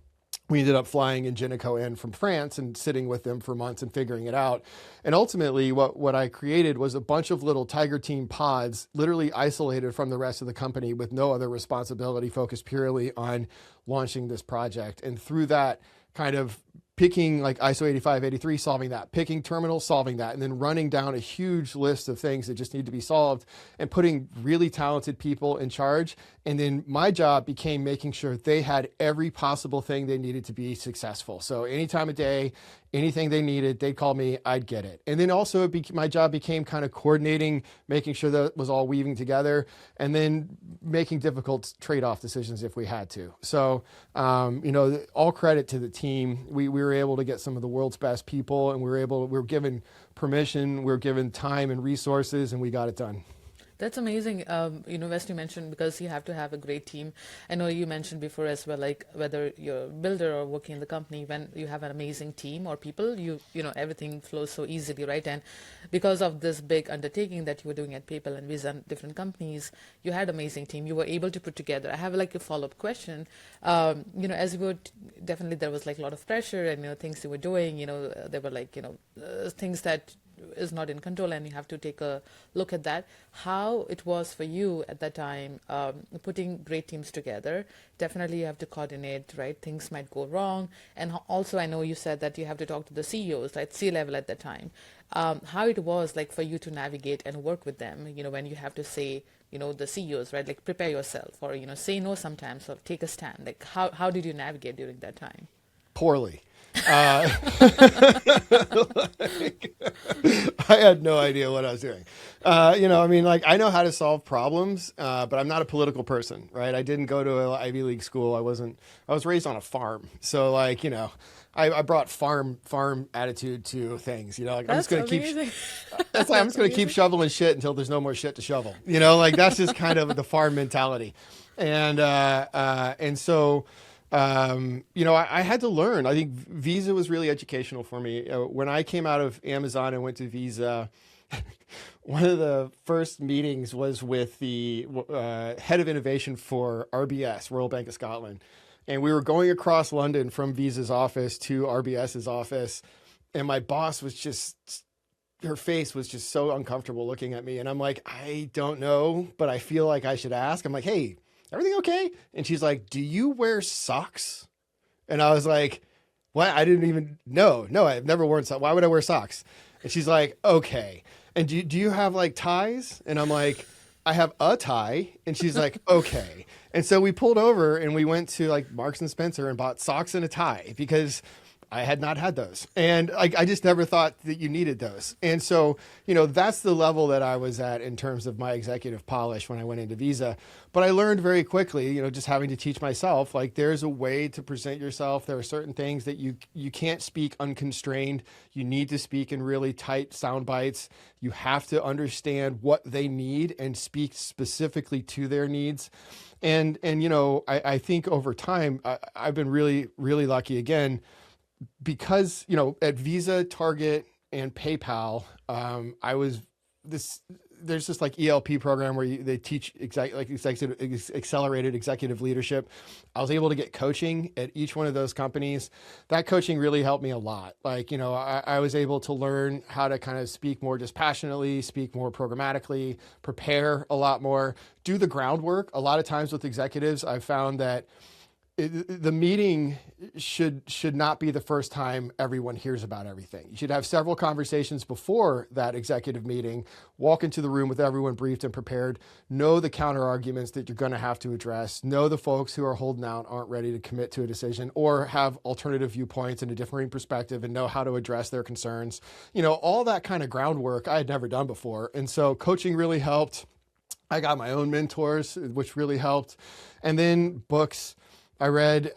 We ended up flying Ingenico in from France and sitting with them for months and figuring it out. And ultimately, what I created was a bunch of little Tiger Team pods, literally isolated from the rest of the company with no other responsibility, focused purely on launching this project. And through that, kind of picking like ISO 8583, solving that, picking terminals, solving that, and then running down a huge list of things that just need to be solved and putting really talented people in charge. And then my job became making sure they had every possible thing they needed to be successful. So any time of day, anything they needed, they'd call me, I'd get it. And then also my job became kind of coordinating, making sure that it was all weaving together, and then making difficult trade-off decisions if we had to. So, all credit to the team. We were able to get some of the world's best people, and we were given permission, we were given time and resources, and we got it done. That's amazing. Wes, you mentioned because you have to have a great team. I know you mentioned before as well, like whether you're a builder or working in the company, when you have an amazing team or people, everything flows so easily, right? And because of this big undertaking that you were doing at PayPal and Visa and different companies, you had amazing team. You were able to put together. I have like a follow-up question. As you were, definitely there was like a lot of pressure and, things you were doing, there were like, things that is not in control, and you have to take a look at that. How it was for you at that time, putting great teams together. Definitely you have to coordinate, right? Things might go wrong. And also I know you said that you have to talk to the CEOs, right? C-level at that time. How it was like for you to navigate and work with them, when you have to say, the CEOs, right? Like prepare yourself, or, say no sometimes, or take a stand. Like how did you navigate during that time? Poorly. I had no idea what I was doing. I know how to solve problems, but I'm not a political person, right? I didn't go to an Ivy League school. I was raised on a farm. So I brought farm attitude to things, I'm just going to keep, that's why I'm just going to keep shoveling shit until there's no more shit to shovel, that's just kind of the farm mentality. And so, I had to learn. I think Visa was really educational for me. When I came out of Amazon and went to Visa, one of the first meetings was with the head of innovation for RBS, Royal Bank of Scotland. And we were going across London from Visa's office to RBS's office. And my boss was her face was just so uncomfortable looking at me. And I'm like, I don't know, but I feel like I should ask. I'm like, hey, everything okay? And she's like, do you wear socks? And I was like, what? I didn't even know. No, I've never worn socks. Why would I wear socks? And she's like, okay. And do you have like ties? And I'm like, I have a tie. And she's like, okay. And so we pulled over and we went to like Marks and Spencer and bought socks and a tie because I had not had those. And I just never thought that you needed those. And so, that's the level that I was at in terms of my executive polish when I went into Visa. But I learned very quickly, just having to teach myself, like there's a way to present yourself. There are certain things that you can't speak unconstrained. You need to speak in really tight sound bites. You have to understand what they need and speak specifically to their needs. And I think over time, I've been really, really lucky again, because, at Visa, Target, and PayPal, there's this like ELP program where they teach accelerated executive leadership. I was able to get coaching at each one of those companies. That coaching really helped me a lot. I was able to learn how to kind of speak more dispassionately, speak more programmatically, prepare a lot more, do the groundwork. A lot of times with executives, I've found that the meeting should not be the first time everyone hears about everything. You should have several conversations before that executive meeting, walk into the room with everyone briefed and prepared, know the counter arguments that you're going to have to address, know the folks who are holding out, aren't ready to commit to a decision, or have alternative viewpoints and a differing perspective and know how to address their concerns. All that kind of groundwork I had never done before. And so coaching really helped. I got my own mentors, which really helped. And then books. I read,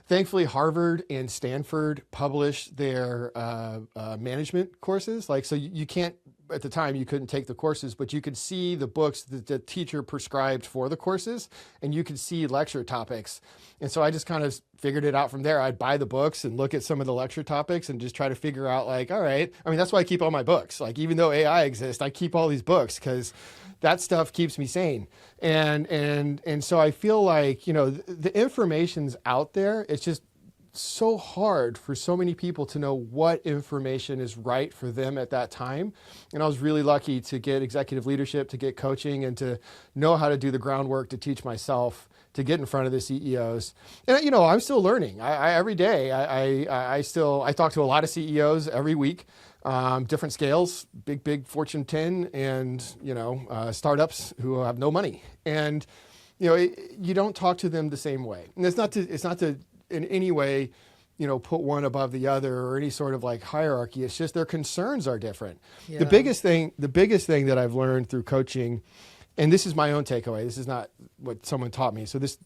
thankfully Harvard and Stanford published their management courses. So you can't, at the time you couldn't take the courses, but you could see the books that the teacher prescribed for the courses, and you could see lecture topics. And so I just kind of figured it out from there. I'd buy the books and look at some of the lecture topics and just try to figure out all right. That's why I keep all my books. Even though AI exists, I keep all these books because that stuff keeps me sane. And so I feel like, the information's out there. It's just so hard for so many people to know what information is right for them at that time. And I was really lucky to get executive leadership, to get coaching, and to know how to do the groundwork to teach myself, to get in front of the CEOs. And, I'm still learning. Every day, I talk to a lot of CEOs every week. Different scales, big Fortune 10 and, startups who have no money. And, you don't talk to them the same way. And it's not to in any way, put one above the other or any sort of hierarchy. It's just their concerns are different. Yeah. The biggest thing that I've learned through coaching, and this is my own takeaway, this is not what someone taught me. So this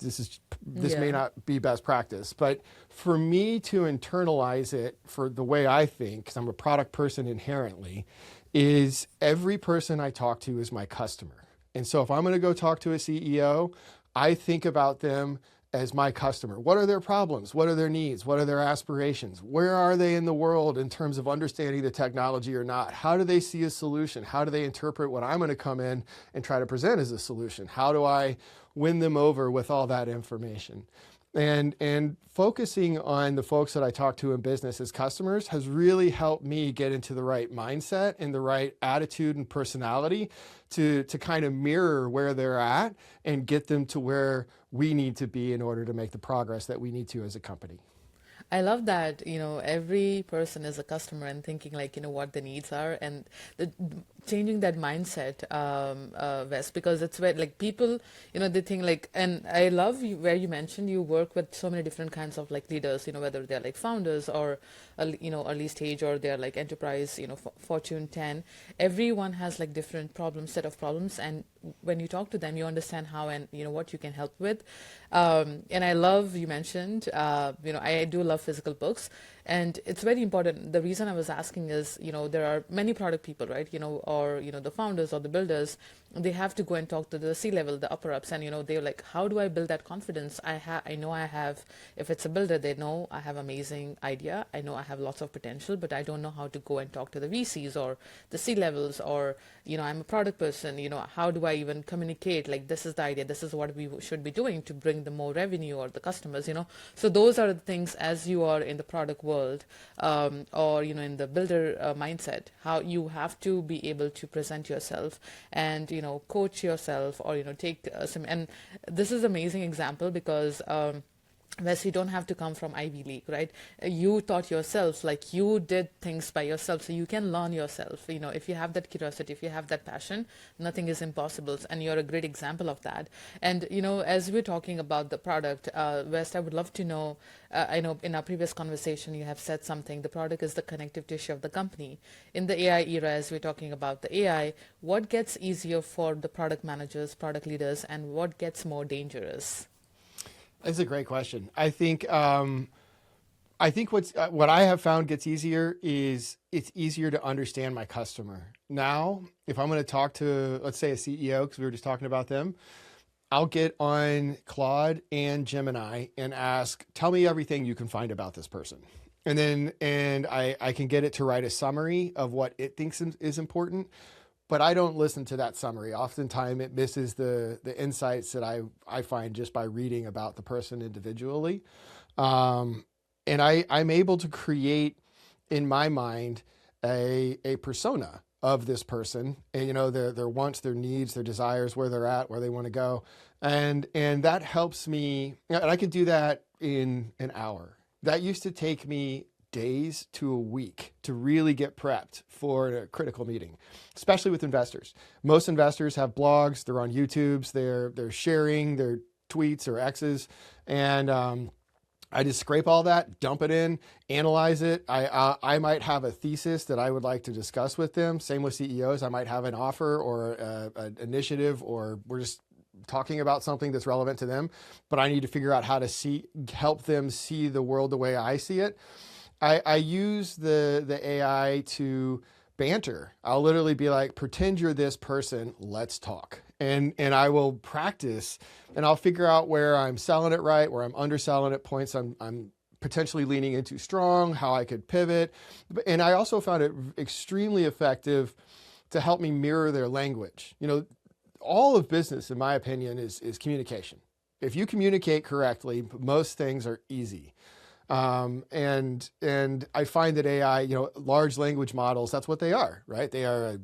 may not be best practice, but for me to internalize it for the way I think, because I'm a product person inherently, is every person I talk to is my customer. And so if I'm going to go talk to a CEO, I think about them as my customer. What are their problems? What are their needs? What are their aspirations? Where are they in the world in terms of understanding the technology or not? How do they see a solution? How do they interpret what I'm going to come in and try to present as a solution? How do I win them over with all that information? And focusing on the folks that I talk to in business as customers has really helped me get into the right mindset and the right attitude and personality to kind of mirror where they're at and get them to where we need to be in order to make the progress that we need to as a company. I love that, every person is a customer and thinking like, what the needs are and changing that mindset, Wes, because it's where like people, they think like, and I love where you mentioned you work with so many different kinds of like leaders, whether they're like founders or, early stage or they're like enterprise, Fortune 10, everyone has like different set of problems. And when you talk to them, you understand how and, what you can help with. And I love, you mentioned, I do love physical books. And it's very important. The reason I was asking is, there are many product people, right? Or, the founders or the builders, they have to go and talk to the C-level, the upper ups. And, they're like, how do I build that confidence? I know I have, if it's a builder, they know I have amazing idea. I know I have lots of potential, but I don't know how to go and talk to the VCs or the C-levels or, I'm a product person, how do I even communicate? Like, this is the idea. This is what we should be doing to bring the more revenue or the customers, So those are the things as you are in the product world or, in the builder mindset, how you have to be able to present yourself and, coach yourself or, take some, and this is amazing example because, Wes, you don't have to come from Ivy League, right? You taught yourself, like you did things by yourself, so you can learn yourself. If you have that curiosity, if you have that passion, nothing is impossible, and you're a great example of that. And as we're talking about the product, Wes, I would love to know. I know in our previous conversation you have said something. The product is the connective tissue of the company. In the AI era, as we're talking about the AI, what gets easier for the product managers, product leaders, and what gets more dangerous? That's a great question. I think what I have found gets easier is it's easier to understand my customer. Now, if I'm going to talk to, let's say, a CEO, because we were just talking about them, I'll get on Claude and Gemini and ask, tell me everything you can find about this person. And I can get it to write a summary of what it thinks is important. But I don't listen to that summary. Oftentimes it misses the insights that I find just by reading about the person individually. And I'm able to create in my mind a persona of this person and, their wants, their needs, their desires, where they're at, where they want to go. And that helps me, and I can do that in an hour. That used to take me days to a week to really get prepped for a critical meeting, especially with investors. Most investors have blogs, they're on YouTubes, they're sharing their tweets or X's, and I just scrape all that, dump it in, analyze it. I might have a thesis that I would like to discuss with them. Same with CEOs. I might have an offer or an initiative, or we're just talking about something that's relevant to them, but I need to figure out how to help them see the world the way I see it. I use the AI to banter. I'll literally be like, pretend you're this person, let's talk. And I will practice and I'll figure out where I'm selling it right, where I'm underselling it, points I'm potentially leaning into strong, how I could pivot. And I also found it extremely effective to help me mirror their language. All of business, in my opinion, is communication. If you communicate correctly, most things are easy. And I find that AI, large language models, that's what they are, right? They are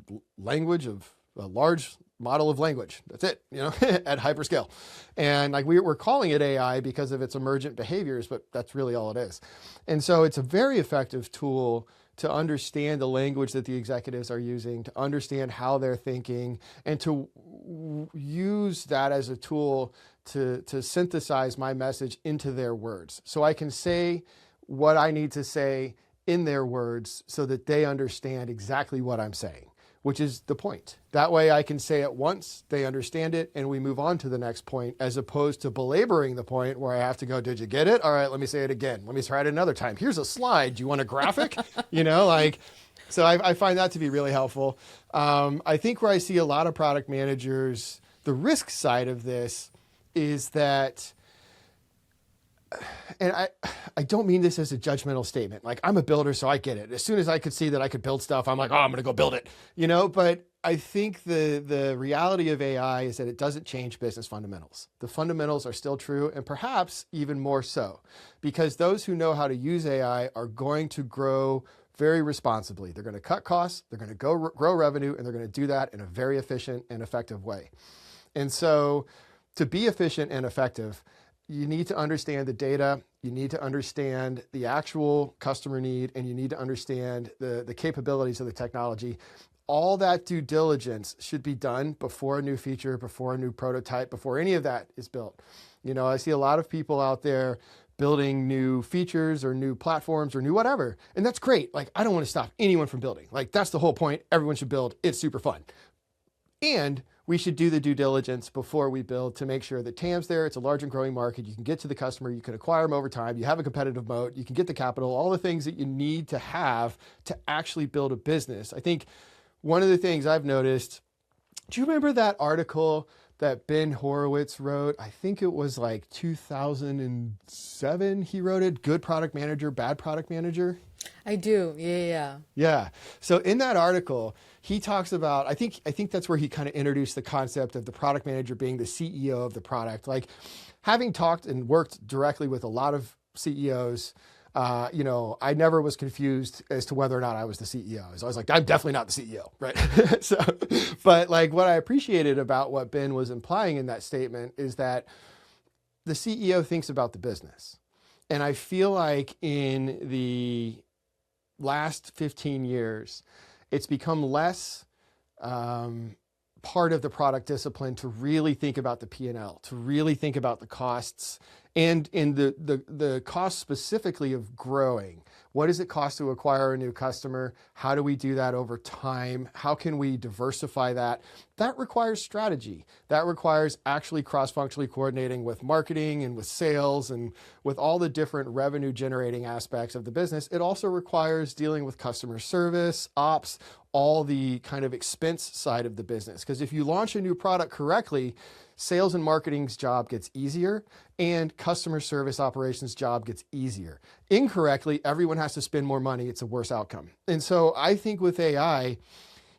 a large model of language. That's it, at hyperscale. And like we're calling it AI because of its emergent behaviors, but that's really all it is. And so it's a very effective tool to understand the language that the executives are using, to understand how they're thinking, and to use that as a tool to synthesize my message into their words. So I can say what I need to say in their words so that they understand exactly what I'm saying, which is the point. That way I can say it once, they understand it, and we move on to the next point, as opposed to belaboring the point where I have to go, did you get it? All right, let me say it again. Let me try it another time. Here's a slide. Do you want a graphic? So I find that to be really helpful. I think where I see a lot of product managers, the risk side of this is that, and I don't mean this as a judgmental statement. Like, I'm a builder, so I get it. As soon as I could see that I could build stuff, I'm like, oh, I'm going to go build it, but I think the reality of AI is that it doesn't change business fundamentals. The fundamentals are still true, and perhaps even more so, because those who know how to use AI are going to grow very responsibly. They're going to cut costs, they're going to grow revenue, and they're going to do that in a very efficient and effective way. And so to be efficient and effective, you need to understand the data, you need to understand the actual customer need, and you need to understand the capabilities of the technology. All that due diligence should be done before a new feature, before a new prototype, before any of that is built. You know, I see a lot of people out there building new features or new platforms or new whatever, and that's great. Like, I don't want to stop anyone from building. Like, that's the whole point. Everyone should build. It's super fun. And we should do the due diligence before we build to make sure that TAM's there. It's a large and growing market. You can get to the customer. You can acquire them over time. You have a competitive moat. You can get the capital, all the things that you need to have to actually build a business. I think one of the things I've noticed, do you remember that article that Ben Horowitz wrote? I think it was like 2007 he wrote it, Good Product Manager, Bad Product Manager. I do. Yeah. Yeah. So in that article, he talks about, I think that's where he kind of introduced the concept of the product manager being the CEO of the product. Like, having talked and worked directly with a lot of CEOs, you know, I never was confused as to whether or not I was the CEO. So I was like, I'm definitely not the CEO, right? So, but like, what I appreciated about what Ben was implying in that statement is that the CEO thinks about the business. And I feel like in the last 15 years, it's become less part of the product discipline to really think about the P&L, to really think about the costs, and in the cost specifically of growing. What does it cost to acquire a new customer? How do we do that over time? How can we diversify that? That requires strategy. That requires actually cross-functionally coordinating with marketing and with sales and with all the different revenue generating aspects of the business. It also requires dealing with customer service, ops, all the kind of expense side of the business. Because if you launch a new product correctly, sales and marketing's job gets easier and customer service operations job gets easier. Incorrectly, everyone has to spend more money. It's a worse outcome. And so I think with AI,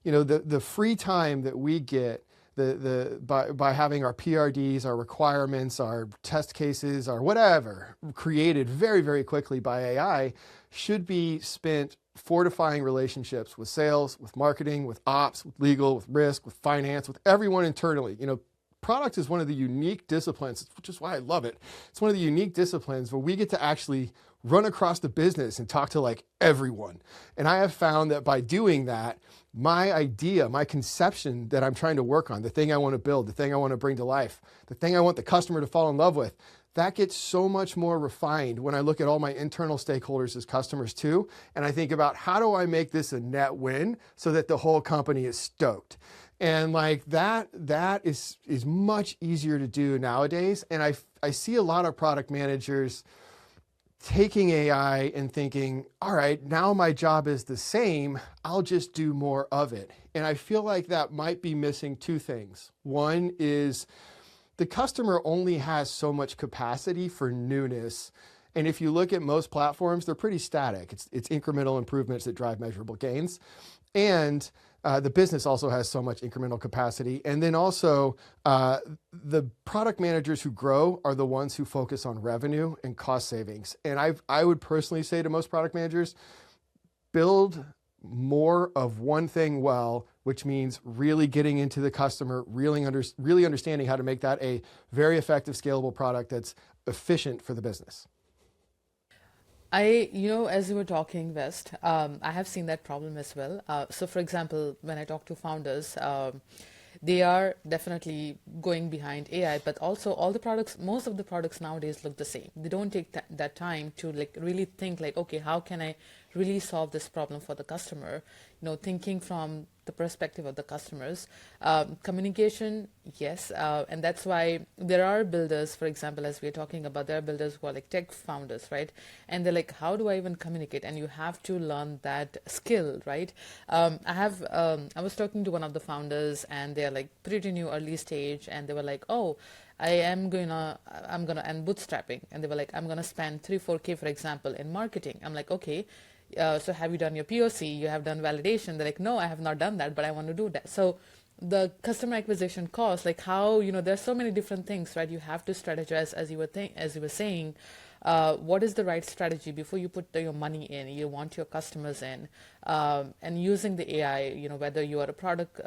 you know, the free time that we get by having our PRDs, our requirements, our test cases, our whatever created very, very quickly by AI should be spent fortifying relationships with sales, with marketing, with ops, with legal, with risk, with finance, with everyone internally. You know, product is one of the unique disciplines, which is why I love it. It's one of the unique disciplines where we get to actually run across the business and talk to like everyone. And I have found that by doing that, my idea, my conception that I'm trying to work on, the thing I want to build, the thing I want to bring to life, the thing I want the customer to fall in love with, that gets so much more refined when I look at all my internal stakeholders as customers too. And I think about, how do I make this a net win so that the whole company is stoked? And like that is much easier to do nowadays. And I see a lot of product managers taking AI and thinking, all right, now my job is the same, I'll just do more of it. And I feel like that might be missing two things. One is the customer only has so much capacity for newness. And if you look at most platforms, they're pretty static. It's incremental improvements that drive measurable gains. And the business also has so much incremental capacity. And then also the product managers who grow are the ones who focus on revenue and cost savings. And I would personally say to most product managers, build more of one thing well, which means really getting into the customer, really understanding how to make that a very effective, scalable product that's efficient for the business. As you were talking, West, I have seen that problem as well. So, for example, when I talk to founders, they are definitely going behind AI, but also most of the products nowadays look the same. They don't take that time to like really think like, okay, how can I really solve this problem for the customer? Thinking from the perspective of the customers. Communication, yes, and that's why there are builders, for example, as we're talking about, there are builders who are like tech founders, right? And they're like, how do I even communicate? And you have to learn that skill, right? I was talking to one of the founders, and they're like pretty new, early stage, and they were like, oh, I'm gonna and bootstrapping, and they were like, I'm gonna spend 3-4K, for example, in marketing. I'm like, okay, So have you done your POC? You have done validation. They're like, no, I have not done that, but I want to do that. So the customer acquisition cost, like how, there's so many different things, right? You have to strategize, as you were saying, what is the right strategy before you put your money in, you want your customers in, and using the AI, whether you are a product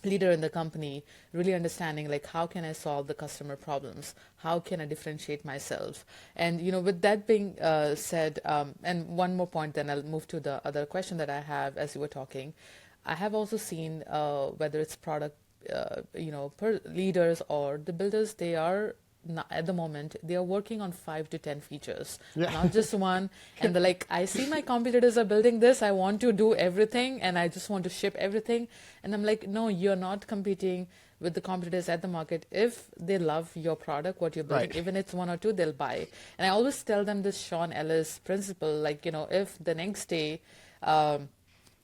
leader in the company, really understanding like how can I solve the customer problems, how can I differentiate myself. And with that being said, and one more point, then I'll move to the other question that I have. As you were talking, I have also seen whether it's product leaders or the builders, they are not, at the moment they are working on 5 to 10 features, not just one. And they're like, I see my competitors are building this, I want to do everything and I just want to ship everything. And I'm like, no, you're not competing with the competitors at the market. If they love your product, what you're building, even if it's one or two, they'll buy. And I always tell them this Sean Ellis principle, like, if the next day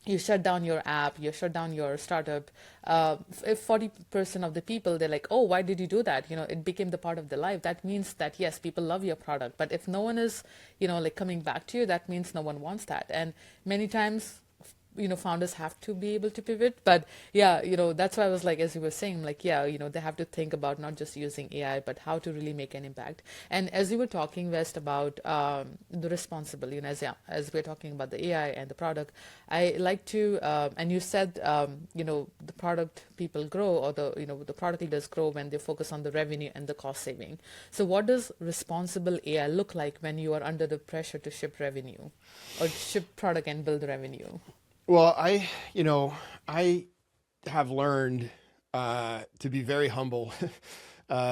you shut down your app, you shut down your startup, if 40% of the people, they're like, oh, why did you do that? It became the part of their life. That means that, yes, people love your product. But if no one is, like coming back to you, that means no one wants that. And many times, founders have to be able to pivot. But yeah, that's why I was like, as you were saying, like, yeah, they have to think about not just using AI, but how to really make an impact. And as you were talking, West, about the responsible, as we're talking about the AI and the product, I like to, and you said, the product people grow, or the product leaders grow when they focus on the revenue and the cost saving. So what does responsible AI look like when you are under the pressure to ship revenue or ship product and build revenue? Well, I have learned to be very humble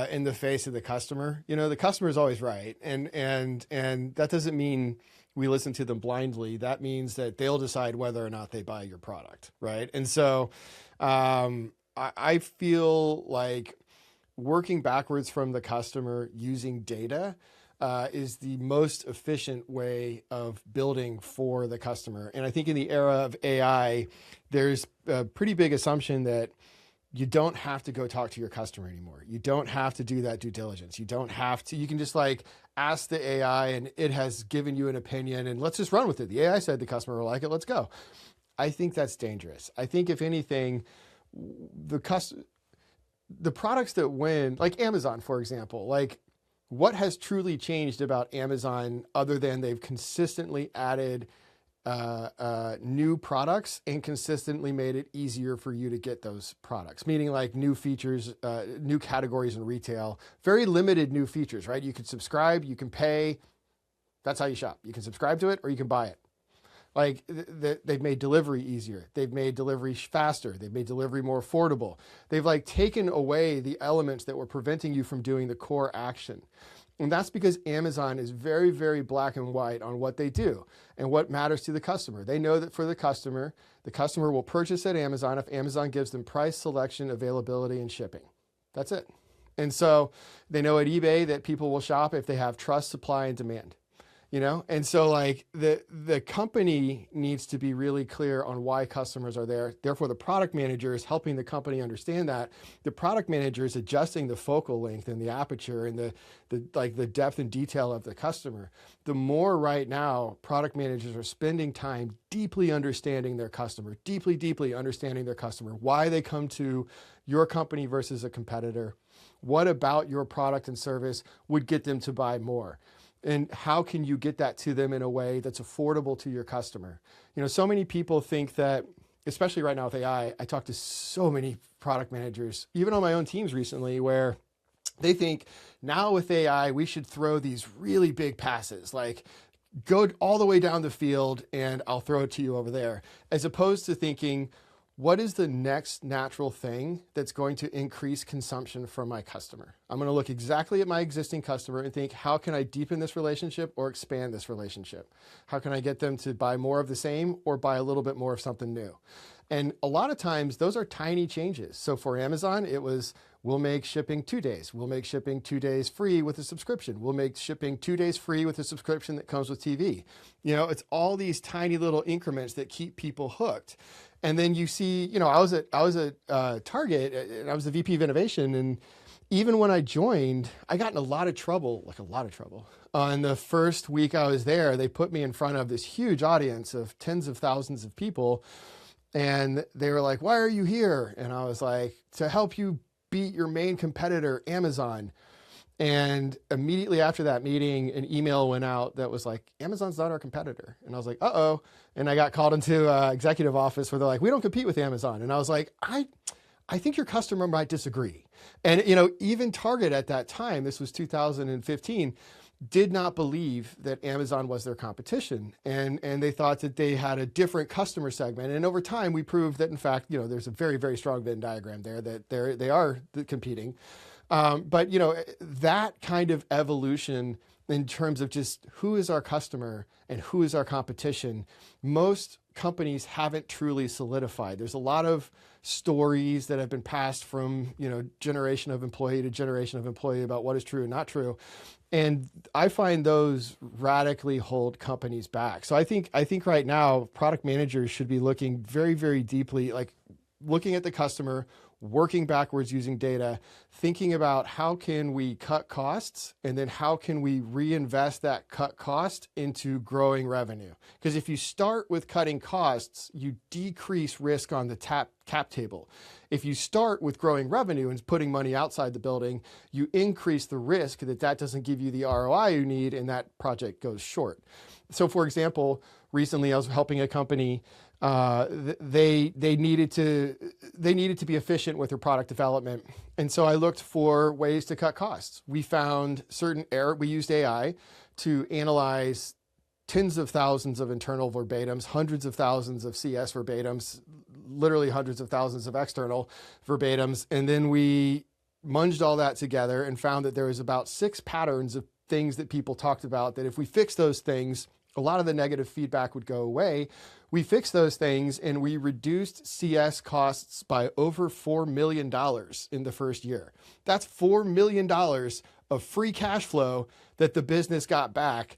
in the face of the customer. The customer is always right, and that doesn't mean we listen to them blindly. That means that they'll decide whether or not they buy your product, right? And so I feel like working backwards from the customer using data is the most efficient way of building for the customer. And I think in the era of AI, there's a pretty big assumption that you don't have to go talk to your customer anymore. You don't have to do that due diligence. You don't have to, you can just like ask the AI and it has given you an opinion and let's just run with it. The AI said the customer will like it, let's go. I think that's dangerous. I think if anything, the products that win, like Amazon, for example, like, what has truly changed about Amazon other than they've consistently added new products and consistently made it easier for you to get those products? Meaning like new features, new categories in retail, very limited new features, right? You can subscribe, you can pay. That's how you shop. You can subscribe to it or you can buy it. Like they've made delivery easier. They've made delivery faster. They've made delivery more affordable. They've like taken away the elements that were preventing you from doing the core action. And that's because Amazon is very, very black and white on what they do and what matters to the customer. They know that for the customer will purchase at Amazon if Amazon gives them price, selection, availability, and shipping. That's it. And so they know at eBay that people will shop if they have trust, supply, and demand. And so like the company needs to be really clear on why customers are there. Therefore, the product manager is helping the company understand that. The product manager is adjusting the focal length and the aperture and the depth and detail of the customer. The more right now, product managers are spending time deeply understanding their customer, deeply understanding their customer, why they come to your company versus a competitor. What about your product and service would get them to buy more? And how can you get that to them in a way that's affordable to your customer? So many people think that, especially right now with AI, I talk to so many product managers, even on my own teams recently, where they think now with AI, we should throw these really big passes, like go all the way down the field and I'll throw it to you over there, as opposed to thinking, what is the next natural thing that's going to increase consumption from my customer? I'm going to look exactly at my existing customer and think, how can I deepen this relationship or expand this relationship? How can I get them to buy more of the same or buy a little bit more of something new? And a lot of times those are tiny changes. So for Amazon, it was, we'll make shipping 2 days. We'll make shipping 2 days free with a subscription. We'll make shipping 2 days free with a subscription that comes with TV. It's all these tiny little increments that keep people hooked. And then you see, I was at Target and I was the VP of innovation. And even when I joined, I got in a lot of trouble, On the first week I was there, they put me in front of this huge audience of tens of thousands of people. And they were like, why are you here? And I was like, to help you beat your main competitor, Amazon. And immediately after that meeting, an email went out that was like, Amazon's not our competitor. And I was like, uh-oh. And I got called into executive office where they're like, we don't compete with Amazon. And I was like, I think your customer might disagree. And, even Target at that time, this was 2015, did not believe that Amazon was their competition. And they thought that they had a different customer segment. And over time, we proved that, in fact, there's a very, very strong Venn diagram there, that they are competing. But that kind of evolution in terms of just who is our customer and who is our competition, most companies haven't truly solidified. There's a lot of stories that have been passed from, generation of employee to generation of employee about what is true and not true. And I find those radically hold companies back. So I think right now, product managers should be looking very, very deeply, like looking at the customer, working backwards using data, thinking about how can we cut costs, and then how can we reinvest that cut cost into growing revenue. Because if you start with cutting costs, you decrease risk on the cap table. If you start with growing revenue and putting money outside the building, you increase the risk that doesn't give you the ROI you need, and that project goes short. So for example, recently I was helping a company. They needed to be efficient with their product development. And so I looked for ways to cut costs. We found certain error. We used AI to analyze tens of thousands of internal verbatims, hundreds of thousands of CS verbatims, literally hundreds of thousands of external verbatims. And then we munged all that together and found that there was about 6 patterns of things that people talked about, that if we fix those things, a lot of the negative feedback would go away. We fixed those things and we reduced CS costs by over $4 million in the first year. That's $4 million of free cash flow that the business got back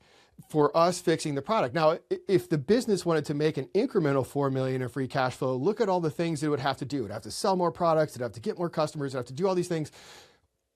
for us fixing the product. Now, if the business wanted to make an incremental $4 million in free cash flow, look at all the things it would have to do. It would have to sell more products, it would have to get more customers, it would have to do all these things.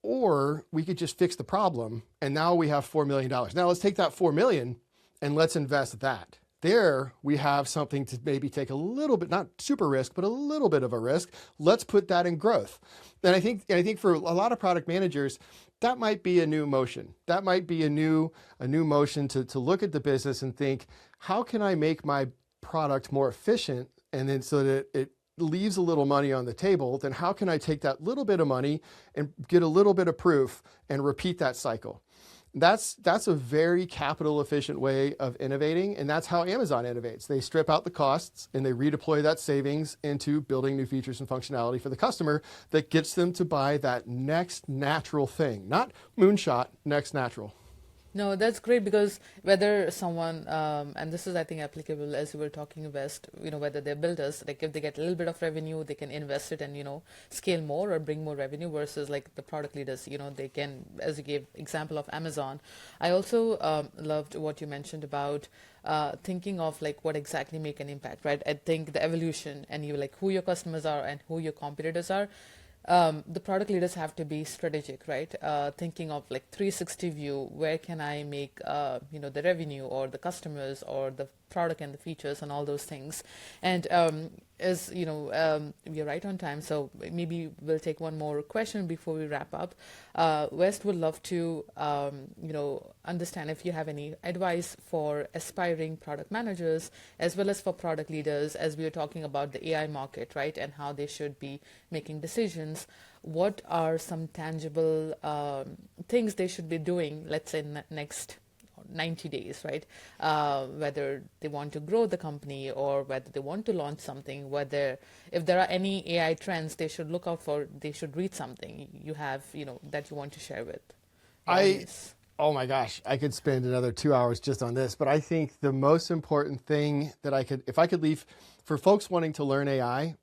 Or we could just fix the problem and now we have $4 million. Now let's take that $4 million and let's invest that. There we have something to maybe take a little bit, not super risk, but a little bit of a risk. Let's put that in growth. And I think for a lot of product managers, that might be a new motion. That might be a new motion to look at the business and think, how can I make my product more efficient? And then so that it leaves a little money on the table, then how can I take that little bit of money and get a little bit of proof and repeat that cycle? That's a very capital efficient way of innovating. And that's how Amazon innovates. They strip out the costs and they redeploy that savings into building new features and functionality for the customer that gets them to buy that next natural thing, not moonshot, next natural. No, that's great, because whether someone, and this is, I think, applicable as you were talking, West, whether they're builders, like if they get a little bit of revenue, they can invest it and, scale more or bring more revenue, versus like the product leaders, they can, as you gave example of Amazon. I also loved what you mentioned about thinking of like what exactly make an impact, right? I think the evolution and like who your customers are and who your competitors are. The product leaders have to be strategic, right? Thinking of like 360 view, where can I make, the revenue or the customers or the product and the features and all those things. And as we're right on time, so maybe we'll take one more question before we wrap up. West would love to, understand if you have any advice for aspiring product managers as well as for product leaders, as we are talking about the AI market, right, and how they should be making decisions. What are some tangible things they should be doing, let's say, next 90 days, right? Whether they want to grow the company or whether they want to launch something, whether if there are any AI trends they should look out for, they should read something you have, that you want to share with. Oh my gosh, I could spend another 2 hours just on this, but I think the most important thing that if I could leave for folks wanting to learn AI,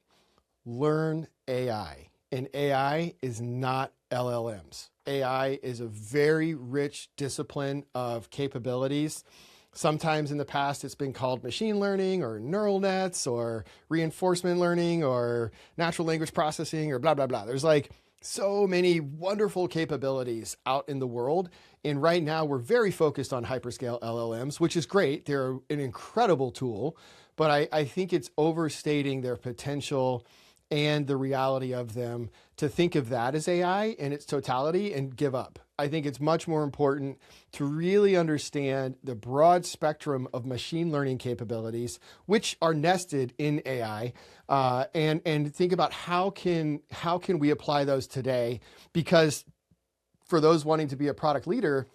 learn AI. And AI is not LLMs. AI is a very rich discipline of capabilities. Sometimes in the past, it's been called machine learning or neural nets or reinforcement learning or natural language processing or blah, blah, blah. There's like So many wonderful capabilities out in the world. And right now, we're very focused on hyperscale LLMs, which is great. They're an incredible tool, but I think it's overstating their potential and the reality of them to think of that as AI in its totality and give up. I think it's much more important to really understand the broad spectrum of machine learning capabilities, which are nested in AI, and think about how can we apply those today? Because for those wanting to be a product leader,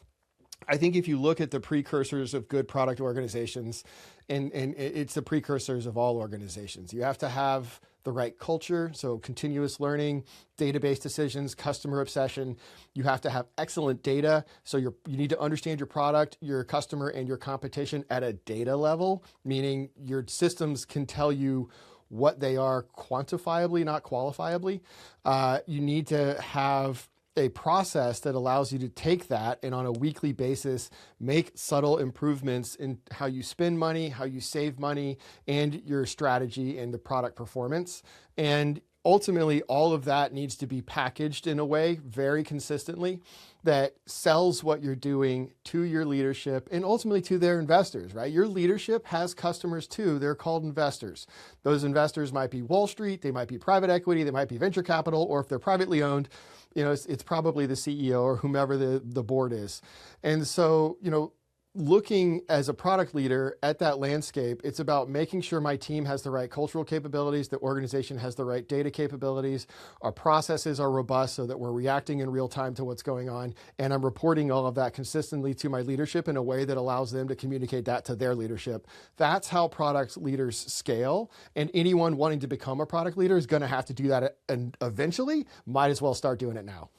I think if you look at the precursors of good product organizations, and it's the precursors of all organizations, you have to have the right culture, so continuous learning, database decisions, customer obsession. You have to have excellent data, so you need to understand your product, your customer, and your competition at a data level, meaning your systems can tell you what they are quantifiably, not qualifiably. You need to have a process that allows you to take that and on a weekly basis make subtle improvements in how you spend money, how you save money, and your strategy and the product performance. And ultimately, all of that needs to be packaged in a way very consistently that sells what you're doing to your leadership and ultimately to their investors, right? Your leadership has customers too. They're called investors. Those investors might be Wall Street, they might be private equity, they might be venture capital, or if they're privately owned, it's probably the CEO or whomever the board is. And so, looking as a product leader at that landscape, it's about making sure my team has the right cultural capabilities, the organization has the right data capabilities, our processes are robust so that we're reacting in real time to what's going on, and I'm reporting all of that consistently to my leadership in a way that allows them to communicate that to their leadership. That's how product leaders scale, and anyone wanting to become a product leader is going to have to do that, and eventually might as well start doing it now.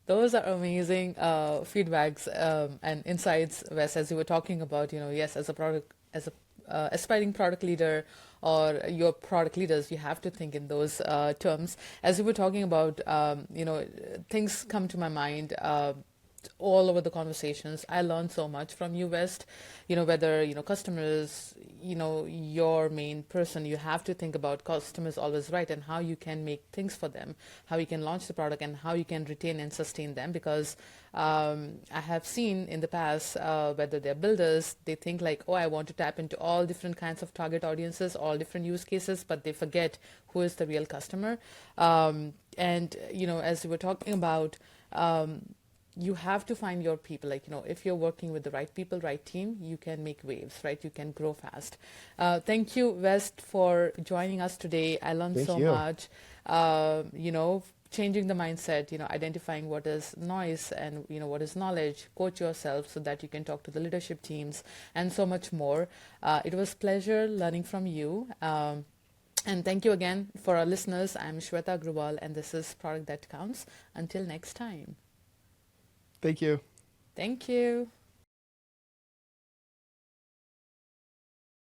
Those are amazing feedbacks and insights, Wes, as you were talking about, yes, as a aspiring product leader or your product leaders, you have to think in those terms. As you were talking about, things come to my mind all over the conversations. I learned so much from you, West. Whether, customers, your main person, you have to think about customers always right and how you can make things for them, how you can launch the product and how you can retain and sustain them. Because I have seen in the past, whether they're builders, they think like, oh, I want to tap into all different kinds of target audiences, all different use cases, but they forget who is the real customer. As we were talking about, you have to find your people. If you're working with the right people, right team, you can make waves, right? You can grow fast. Thank you, West, for joining us today. I learned Thank so you. much. Changing the mindset, identifying what is noise and, what is knowledge, coach yourself so that you can talk to the leadership teams and so much more. It was pleasure learning from you. And thank you again for our listeners. I'm Shweta Agrawal, and this is Product That Counts. Until next time. Thank you. Thank you.